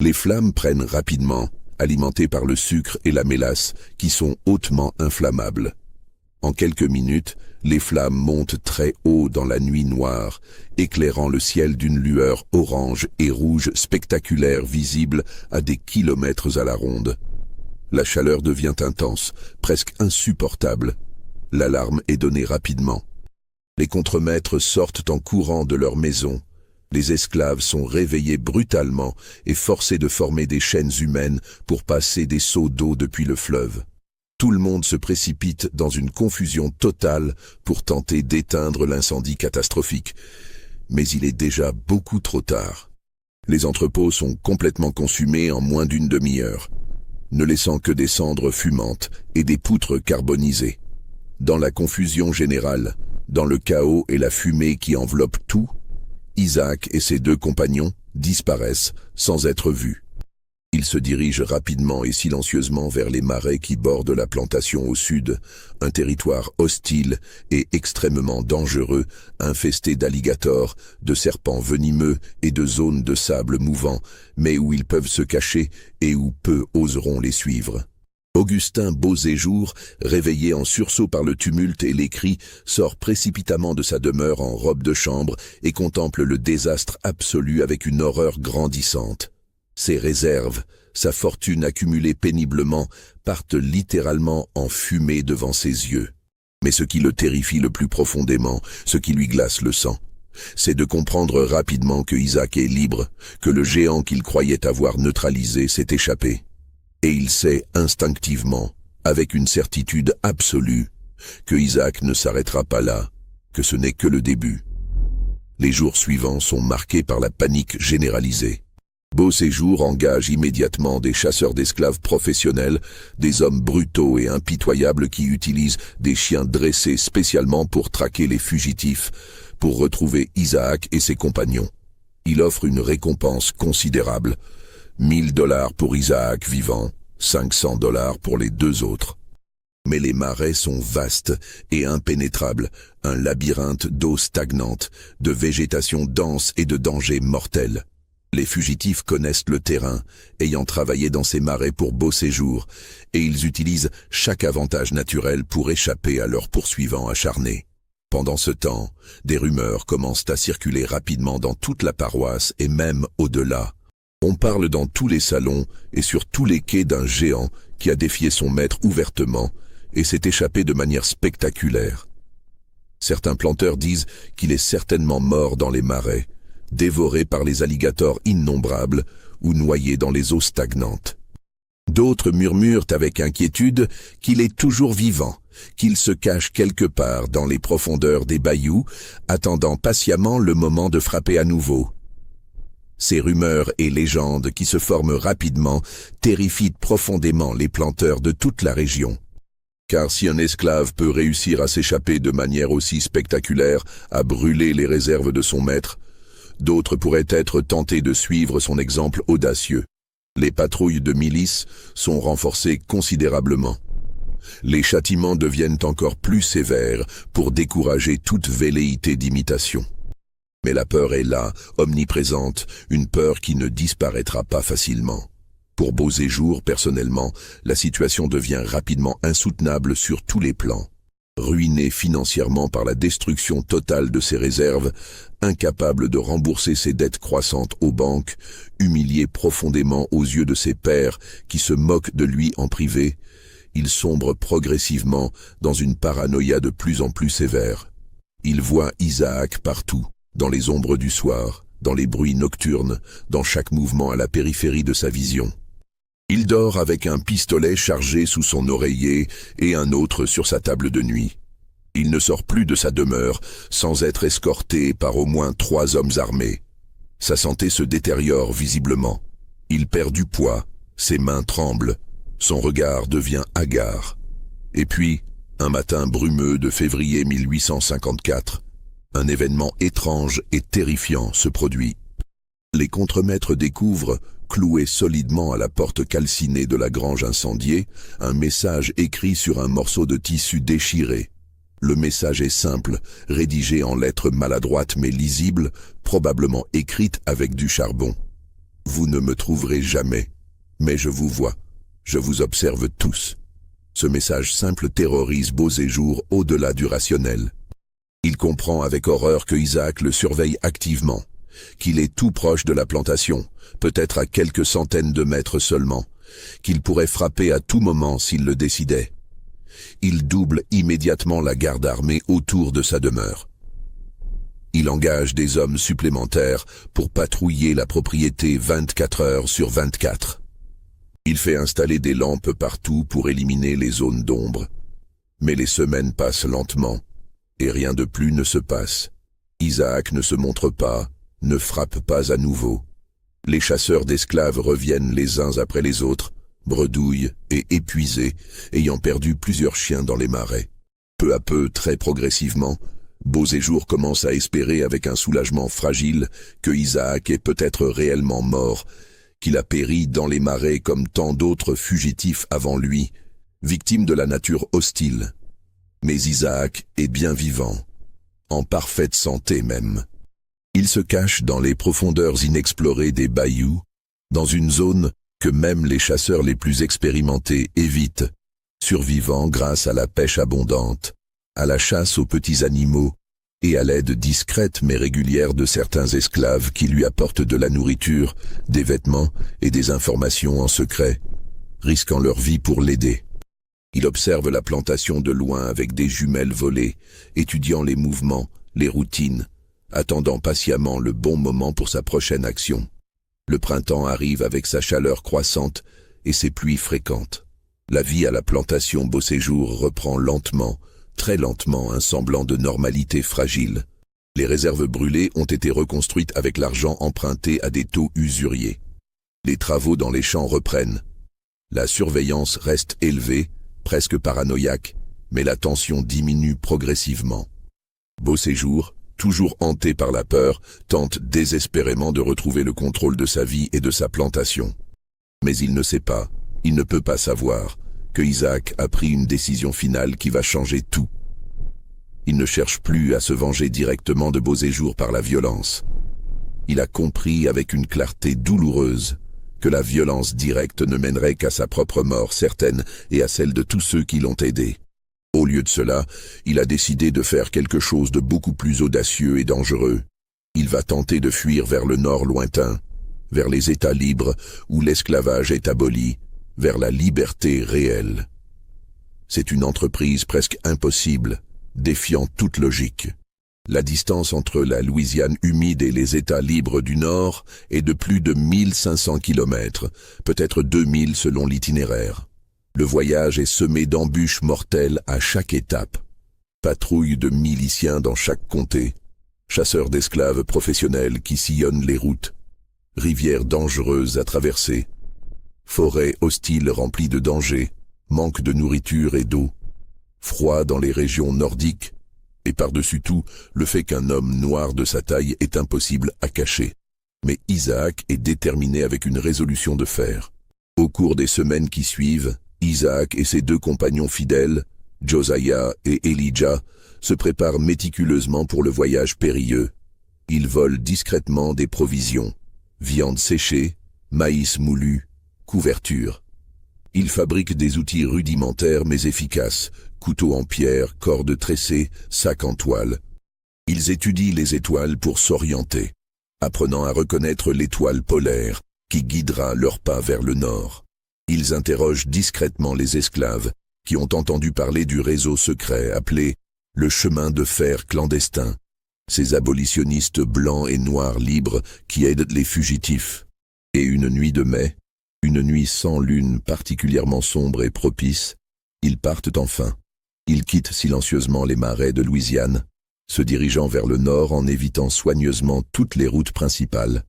Les flammes prennent rapidement, alimentées par le sucre et la mélasse, qui sont hautement inflammables. En quelques minutes, les flammes montent très haut dans la nuit noire, éclairant le ciel d'une lueur orange et rouge spectaculaire visible à des kilomètres à la ronde. La chaleur devient intense, presque insupportable. L'alarme est donnée rapidement. Les contremaîtres sortent en courant de leur maison. Les esclaves sont réveillés brutalement et forcés de former des chaînes humaines pour passer des seaux d'eau depuis le fleuve. Tout le monde se précipite dans une confusion totale pour tenter d'éteindre l'incendie catastrophique. Mais il est déjà beaucoup trop tard. Les entrepôts sont complètement consumés en moins d'une demi-heure, ne laissant que des cendres fumantes et des poutres carbonisées. Dans la confusion générale, dans le chaos et la fumée qui enveloppent tout, Isaac et ses deux compagnons disparaissent sans être vus. Ils se dirigent rapidement et silencieusement vers les marais qui bordent la plantation au sud, un territoire hostile et extrêmement dangereux, infesté d'alligators, de serpents venimeux et de zones de sable mouvant, mais où ils peuvent se cacher et où peu oseront les suivre. Augustin Beauséjour, réveillé en sursaut par le tumulte et les cris, sort précipitamment de sa demeure en robe de chambre et contemple le désastre absolu avec une horreur grandissante. Ses réserves, sa fortune accumulée péniblement, partent littéralement en fumée devant ses yeux. Mais ce qui le terrifie le plus profondément, ce qui lui glace le sang, c'est de comprendre rapidement que Isaac est libre, que le géant qu'il croyait avoir neutralisé s'est échappé. Et il sait instinctivement, avec une certitude absolue, que Isaac ne s'arrêtera pas là, que ce n'est que le début. Les jours suivants sont marqués par la panique généralisée. Beauséjour engage immédiatement des chasseurs d'esclaves professionnels, des hommes brutaux et impitoyables qui utilisent des chiens dressés spécialement pour traquer les fugitifs, pour retrouver Isaac et ses compagnons. Il offre une récompense considérable. 1000 $ pour Isaac vivant, 500 $ pour les deux autres. Mais les marais sont vastes et impénétrables, un labyrinthe d'eau stagnante, de végétation dense et de dangers mortels. Les fugitifs connaissent le terrain, ayant travaillé dans ces marais pour Beauséjour, et ils utilisent chaque avantage naturel pour échapper à leurs poursuivants acharnés. Pendant ce temps, des rumeurs commencent à circuler rapidement dans toute la paroisse et même au-delà. On parle dans tous les salons et sur tous les quais d'un géant qui a défié son maître ouvertement et s'est échappé de manière spectaculaire. Certains planteurs disent qu'il est certainement mort dans les marais, dévoré par les alligators innombrables ou noyé dans les eaux stagnantes. D'autres murmurent avec inquiétude qu'il est toujours vivant, qu'il se cache quelque part dans les profondeurs des bayous, attendant patiemment le moment de frapper à nouveau. Ces rumeurs et légendes qui se forment rapidement terrifient profondément les planteurs de toute la région. Car si un esclave peut réussir à s'échapper de manière aussi spectaculaire, à brûler les réserves de son maître, d'autres pourraient être tentés de suivre son exemple audacieux. Les patrouilles de milices sont renforcées considérablement. Les châtiments deviennent encore plus sévères pour décourager toute velléité d'imitation. Mais la peur est là, omniprésente, une peur qui ne disparaîtra pas facilement. Pour Beauséjour, personnellement, la situation devient rapidement insoutenable sur tous les plans. Ruiné financièrement par la destruction totale de ses réserves, incapable de rembourser ses dettes croissantes aux banques, humilié profondément aux yeux de ses pairs qui se moquent de lui en privé, il sombre progressivement dans une paranoïa de plus en plus sévère. Il voit Isaac partout, dans les ombres du soir, dans les bruits nocturnes, dans chaque mouvement à la périphérie de sa vision. Il dort avec un pistolet chargé sous son oreiller et un autre sur sa table de nuit. Il ne sort plus de sa demeure sans être escorté par au moins 3 hommes armés. Sa santé se détériore visiblement. Il perd du poids, ses mains tremblent, son regard devient hagard. Et puis, un matin brumeux de février 1854, un événement étrange et terrifiant se produit. Les contremaîtres découvrent, cloué solidement à la porte calcinée de la grange incendiée, un message écrit sur un morceau de tissu déchiré. Le message est simple, rédigé en lettres maladroites mais lisibles, probablement écrites avec du charbon. Vous ne me trouverez jamais, mais je vous vois, je vous observe tous. Ce message simple terrorise Beauséjour au-delà du rationnel. Il comprend avec horreur que Isaac le surveille activement, qu'il est tout proche de la plantation, peut-être à quelques centaines de mètres seulement, qu'il pourrait frapper à tout moment s'il le décidait. Il double immédiatement la garde armée autour de sa demeure. Il engage des hommes supplémentaires pour patrouiller la propriété 24 heures sur 24. Il fait installer des lampes partout pour éliminer les zones d'ombre. Mais les semaines passent lentement, et rien de plus ne se passe. Isaac ne se montre pas, ne frappe pas à nouveau. Les chasseurs d'esclaves reviennent les uns après les autres, bredouilles et épuisés, ayant perdu plusieurs chiens dans les marais. Peu à peu, très progressivement, Beauséjour commence à espérer avec un soulagement fragile que Isaac est peut-être réellement mort, qu'il a péri dans les marais comme tant d'autres fugitifs avant lui, victime de la nature hostile. Mais Isaac est bien vivant, en parfaite santé même. Il se cache dans les profondeurs inexplorées des bayous, dans une zone que même les chasseurs les plus expérimentés évitent, survivant grâce à la pêche abondante, à la chasse aux petits animaux et à l'aide discrète mais régulière de certains esclaves qui lui apportent de la nourriture, des vêtements et des informations en secret, risquant leur vie pour l'aider. Il observe la plantation de loin avec des jumelles volées, étudiant les mouvements, les routines, attendant patiemment le bon moment pour sa prochaine action. Le printemps arrive avec sa chaleur croissante et ses pluies fréquentes. La vie à la plantation Beauséjour reprend lentement, très lentement, un semblant de normalité fragile. Les réserves brûlées ont été reconstruites avec l'argent emprunté à des taux usuriers. Les travaux dans les champs reprennent. La surveillance reste élevée, presque paranoïaque, mais la tension diminue progressivement. Beauséjour, toujours hanté par la peur, tente désespérément de retrouver le contrôle de sa vie et de sa plantation. Mais il ne sait pas, il ne peut pas savoir, que Isaac a pris une décision finale qui va changer tout. Il ne cherche plus à se venger directement de Beauséjour par la violence. Il a compris avec une clarté douloureuse que la violence directe ne mènerait qu'à sa propre mort certaine et à celle de tous ceux qui l'ont aidé. Au lieu de cela, il a décidé de faire quelque chose de beaucoup plus audacieux et dangereux. Il va tenter de fuir vers le nord lointain, vers les États libres où l'esclavage est aboli, vers la liberté réelle. C'est une entreprise presque impossible, défiant toute logique. La distance entre la Louisiane humide et les États libres du Nord est de plus de 1500 kilomètres, peut-être 2000 selon l'itinéraire. Le voyage est semé d'embûches mortelles à chaque étape. Patrouilles de miliciens dans chaque comté, chasseurs d'esclaves professionnels qui sillonnent les routes, rivières dangereuses à traverser, forêts hostiles remplies de dangers, manque de nourriture et d'eau, froid dans les régions nordiques, et par-dessus tout, le fait qu'un homme noir de sa taille est impossible à cacher. Mais Isaac est déterminé avec une résolution de fer. Au cours des semaines qui suivent, Isaac et ses deux compagnons fidèles, Josiah et Elijah, se préparent méticuleusement pour le voyage périlleux. Ils volent discrètement des provisions, viande séchée, maïs moulu, couverture. Ils fabriquent des outils rudimentaires mais efficaces, couteaux en pierre, cordes tressées, sacs en toile. Ils étudient les étoiles pour s'orienter, apprenant à reconnaître l'étoile polaire qui guidera leurs pas vers le nord. Ils interrogent discrètement les esclaves qui ont entendu parler du réseau secret appelé le chemin de fer clandestin, ces abolitionnistes blancs et noirs libres qui aident les fugitifs. Et une nuit de mai, une nuit sans lune particulièrement sombre et propice, ils partent enfin. Ils quittent silencieusement les marais de Louisiane, se dirigeant vers le nord en évitant soigneusement toutes les routes principales,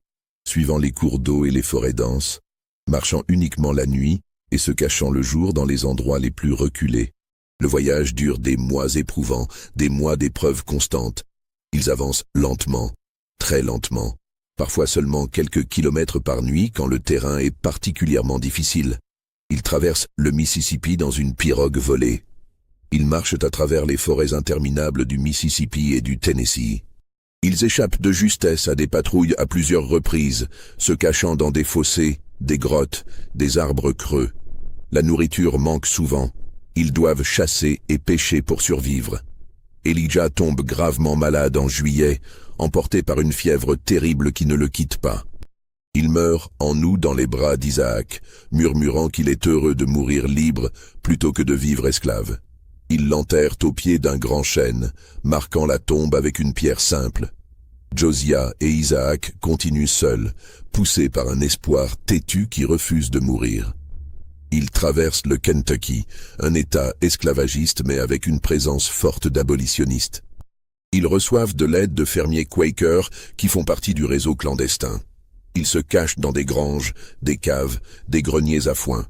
suivant les cours d'eau et les forêts denses, marchant uniquement la nuit et se cachant le jour dans les endroits les plus reculés. Le voyage dure des mois éprouvants, des mois d'épreuves constantes. Ils avancent lentement, très lentement, parfois seulement quelques kilomètres par nuit quand le terrain est particulièrement difficile. Ils traversent le Mississippi dans une pirogue volée. Ils marchent à travers les forêts interminables du Mississippi et du Tennessee. Ils échappent de justesse à des patrouilles à plusieurs reprises, se cachant dans des fossés, des grottes, des arbres creux. La nourriture manque souvent, Ils doivent chasser et pêcher pour survivre. Elijah tombe gravement malade en juillet, emporté par une fièvre terrible qui ne le quitte pas. Il meurt en août dans les bras d'Isaac, murmurant qu'il est heureux de mourir libre plutôt que de vivre esclave. Ils l'enterrent au pied d'un grand chêne, marquant la tombe avec une pierre simple. Josiah et Isaac continuent seuls, poussés par un espoir têtu qui refuse de mourir. Ils traversent le Kentucky, un État esclavagiste mais avec une présence forte d'abolitionnistes. Ils reçoivent de l'aide de fermiers Quakers qui font partie du réseau clandestin. Ils se cachent dans des granges, des caves, des greniers à foin.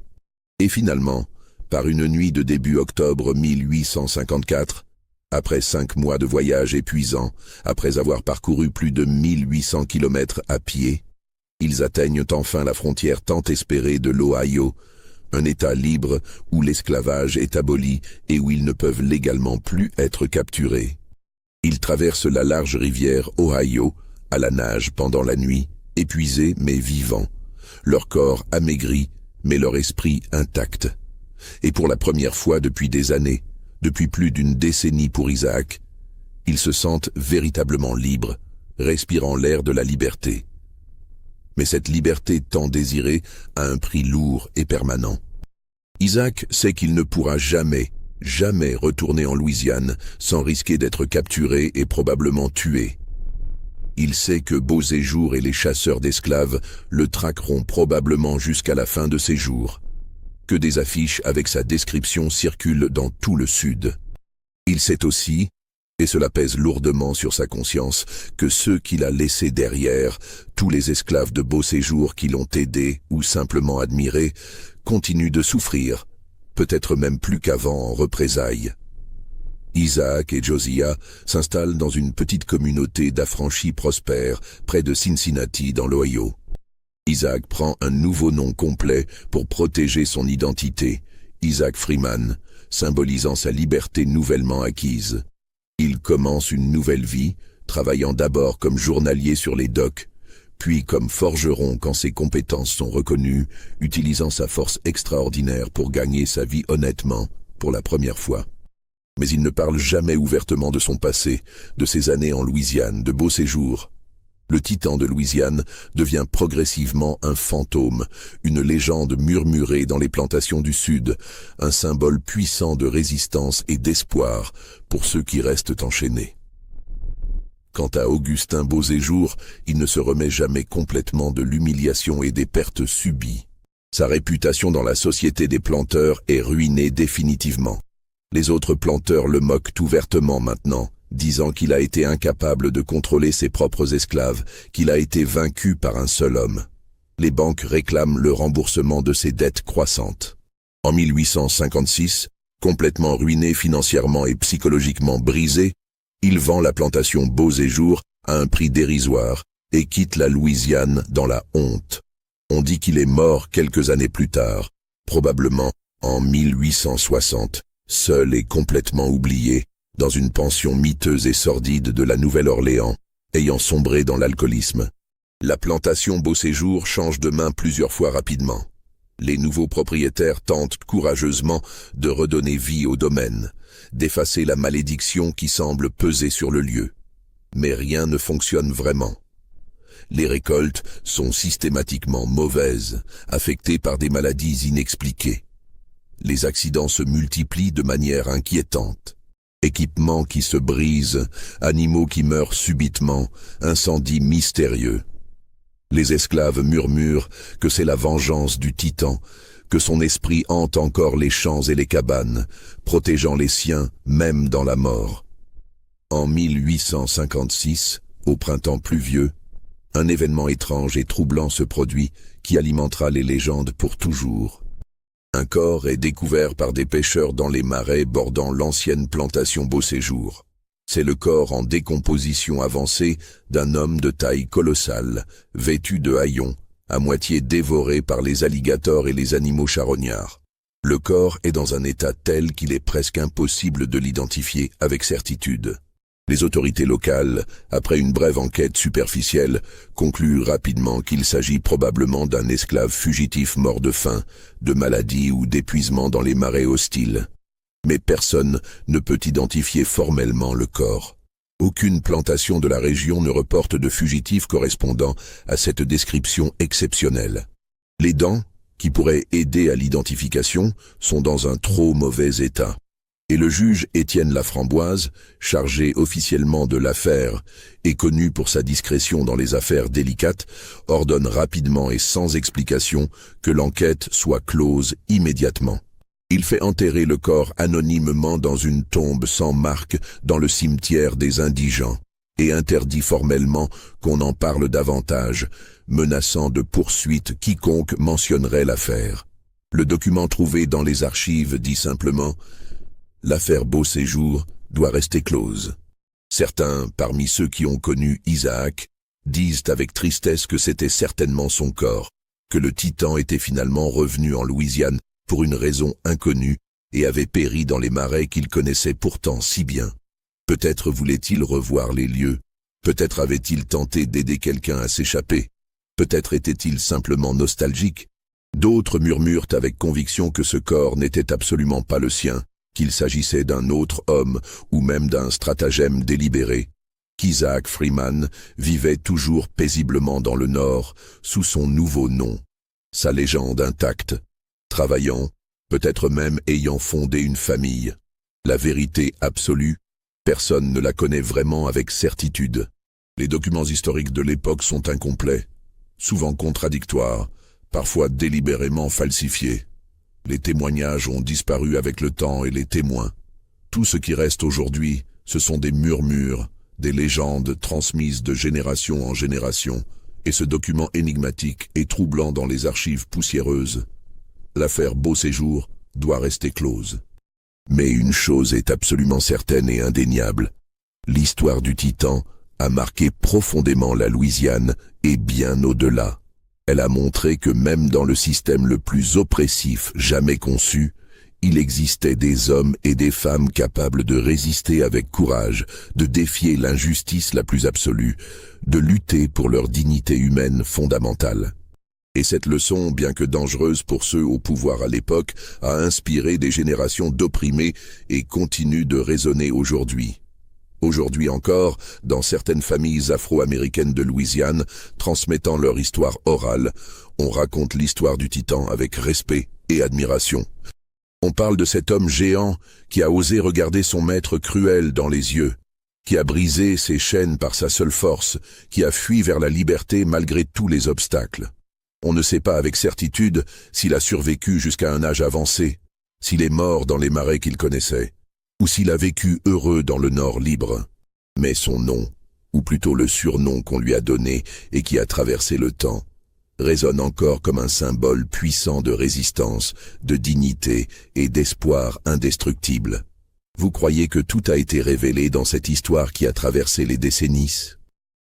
Et finalement, par une nuit de début octobre 1854, après 5 mois de voyage épuisant, après avoir parcouru plus de 1800 kilomètres à pied, ils atteignent enfin la frontière tant espérée de l'Ohio, un État libre où l'esclavage est aboli et où ils ne peuvent légalement plus être capturés. Ils traversent la large rivière Ohio à la nage pendant la nuit, épuisés mais vivants, leur corps amaigri mais leur esprit intact. Et pour la première fois depuis des années, depuis plus d'une décennie pour Isaac, ils se sentent véritablement libres, respirant l'air de la liberté. Mais cette liberté tant désirée a un prix lourd et permanent. Isaac sait qu'il ne pourra jamais retourner en Louisiane sans risquer d'être capturé et probablement tué. Il sait que Beauséjour et les chasseurs d'esclaves le traqueront probablement jusqu'à la fin de ses jours, que des affiches avec sa description circulent dans tout le Sud. Il sait aussi, et cela pèse lourdement sur sa conscience, que ceux qu'il a laissés derrière, tous les esclaves de Beauséjour qui l'ont aidé ou simplement admiré, continuent de souffrir, peut-être même plus qu'avant en représailles. Isaac et Josiah s'installent dans une petite communauté d'affranchis prospères près de Cincinnati dans l'Ohio. Isaac prend un nouveau nom complet pour protéger son identité, Isaac Freeman, symbolisant sa liberté nouvellement acquise. Il commence une nouvelle vie, travaillant d'abord comme journalier sur les docks, puis comme forgeron quand ses compétences sont reconnues, utilisant sa force extraordinaire pour gagner sa vie honnêtement, pour la première fois. Mais il ne parle jamais ouvertement de son passé, de ses années en Louisiane, de Beauséjour. Le titan de Louisiane devient progressivement un fantôme, une légende murmurée dans les plantations du Sud, un symbole puissant de résistance et d'espoir pour ceux qui restent enchaînés. Quant à Augustin Beauséjour, il ne se remet jamais complètement de l'humiliation et des pertes subies. Sa réputation dans la société des planteurs est ruinée définitivement. Les autres planteurs le moquent ouvertement maintenant, disant qu'il a été incapable de contrôler ses propres esclaves, qu'il a été vaincu par un seul homme. Les banques réclament le remboursement de ses dettes croissantes. En 1856, complètement ruiné financièrement et psychologiquement brisé, il vend la plantation Beauséjour à un prix dérisoire et quitte la Louisiane dans la honte. On dit qu'il est mort quelques années plus tard, probablement en 1860, seul et complètement oublié, dans une pension miteuse et sordide de la Nouvelle-Orléans, ayant sombré dans l'alcoolisme. La plantation Beauséjour change de main plusieurs fois rapidement. Les nouveaux propriétaires tentent courageusement de redonner vie au domaine, d'effacer la malédiction qui semble peser sur le lieu. Mais rien ne fonctionne vraiment. Les récoltes sont systématiquement mauvaises, affectées par des maladies inexpliquées. Les accidents se multiplient de manière inquiétante. Équipements qui se brisent, animaux qui meurent subitement, incendies mystérieux. Les esclaves murmurent que c'est la vengeance du titan, que son esprit hante encore les champs et les cabanes, protégeant les siens même dans la mort. En 1856, au printemps pluvieux, un événement étrange et troublant se produit qui alimentera les légendes pour toujours. Un corps est découvert par des pêcheurs dans les marais bordant l'ancienne plantation Beauséjour. C'est le corps en décomposition avancée d'un homme de taille colossale, vêtu de haillons, à moitié dévoré par les alligators et les animaux charognards. Le corps est dans un état tel qu'il est presque impossible de l'identifier avec certitude. Les autorités locales, après une brève enquête superficielle, concluent rapidement qu'il s'agit probablement d'un esclave fugitif mort de faim, de maladie ou d'épuisement dans les marais hostiles. Mais personne ne peut identifier formellement le corps. Aucune plantation de la région ne reporte de fugitifs correspondant à cette description exceptionnelle. Les dents, qui pourraient aider à l'identification, sont dans un trop mauvais état. Et le juge Étienne Laframboise, chargé officiellement de l'affaire et connu pour sa discrétion dans les affaires délicates, ordonne rapidement et sans explication que l'enquête soit close immédiatement. Il fait enterrer le corps anonymement dans une tombe sans marque dans le cimetière des indigents et interdit formellement qu'on en parle davantage, menaçant de poursuite quiconque mentionnerait l'affaire. Le document trouvé dans les archives dit simplement « L'affaire Beauséjour doit rester close ». Certains, parmi ceux qui ont connu Isaac, disent avec tristesse que c'était certainement son corps, que le Titan était finalement revenu en Louisiane pour une raison inconnue et avait péri dans les marais qu'il connaissait pourtant si bien. Peut-être voulait-il revoir les lieux, peut-être avait-il tenté d'aider quelqu'un à s'échapper, peut-être était-il simplement nostalgique. D'autres murmurent avec conviction que ce corps n'était absolument pas le sien, qu'il s'agissait d'un autre homme ou même d'un stratagème délibéré, qu'Isaac Freeman vivait toujours paisiblement dans le Nord sous son nouveau nom, sa légende intacte, travaillant, peut-être même ayant fondé une famille. La vérité absolue, personne ne la connaît vraiment avec certitude. Les documents historiques de l'époque sont incomplets, souvent contradictoires, parfois délibérément falsifiés. Les témoignages ont disparu avec le temps et les témoins. Tout ce qui reste aujourd'hui, ce sont des murmures, des légendes transmises de génération en génération, et ce document énigmatique et troublant dans les archives poussiéreuses. L'affaire Beauséjour doit rester close. Mais une chose est absolument certaine et indéniable. L'histoire du Titan a marqué profondément la Louisiane et bien au-delà. Elle a montré que même dans le système le plus oppressif jamais conçu, il existait des hommes et des femmes capables de résister avec courage, de défier l'injustice la plus absolue, de lutter pour leur dignité humaine fondamentale. Et cette leçon, bien que dangereuse pour ceux au pouvoir à l'époque, a inspiré des générations d'opprimés et continue de résonner aujourd'hui. Aujourd'hui encore, dans certaines familles afro-américaines de Louisiane, transmettant leur histoire orale, on raconte l'histoire du Titan avec respect et admiration. On parle de cet homme géant qui a osé regarder son maître cruel dans les yeux, qui a brisé ses chaînes par sa seule force, qui a fui vers la liberté malgré tous les obstacles. On ne sait pas avec certitude s'il a survécu jusqu'à un âge avancé, s'il est mort dans les marais qu'il connaissait, ou s'il a vécu heureux dans le Nord libre. Mais son nom, ou plutôt le surnom qu'on lui a donné et qui a traversé le temps, résonne encore comme un symbole puissant de résistance, de dignité et d'espoir indestructible. Vous croyez que tout a été révélé dans cette histoire qui a traversé les décennies?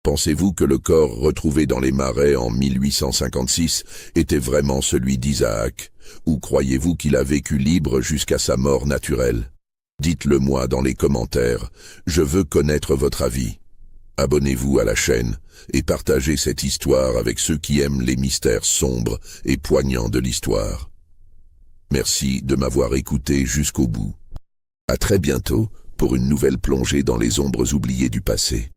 Pensez-vous que le corps retrouvé dans les marais en 1856 était vraiment celui d'Isaac? Ou croyez-vous qu'il a vécu libre jusqu'à sa mort naturelle? Dites-le moi dans les commentaires, je veux connaître votre avis. Abonnez-vous à la chaîne et partagez cette histoire avec ceux qui aiment les mystères sombres et poignants de l'histoire. Merci de m'avoir écouté jusqu'au bout. À très bientôt pour une nouvelle plongée dans les ombres oubliées du passé.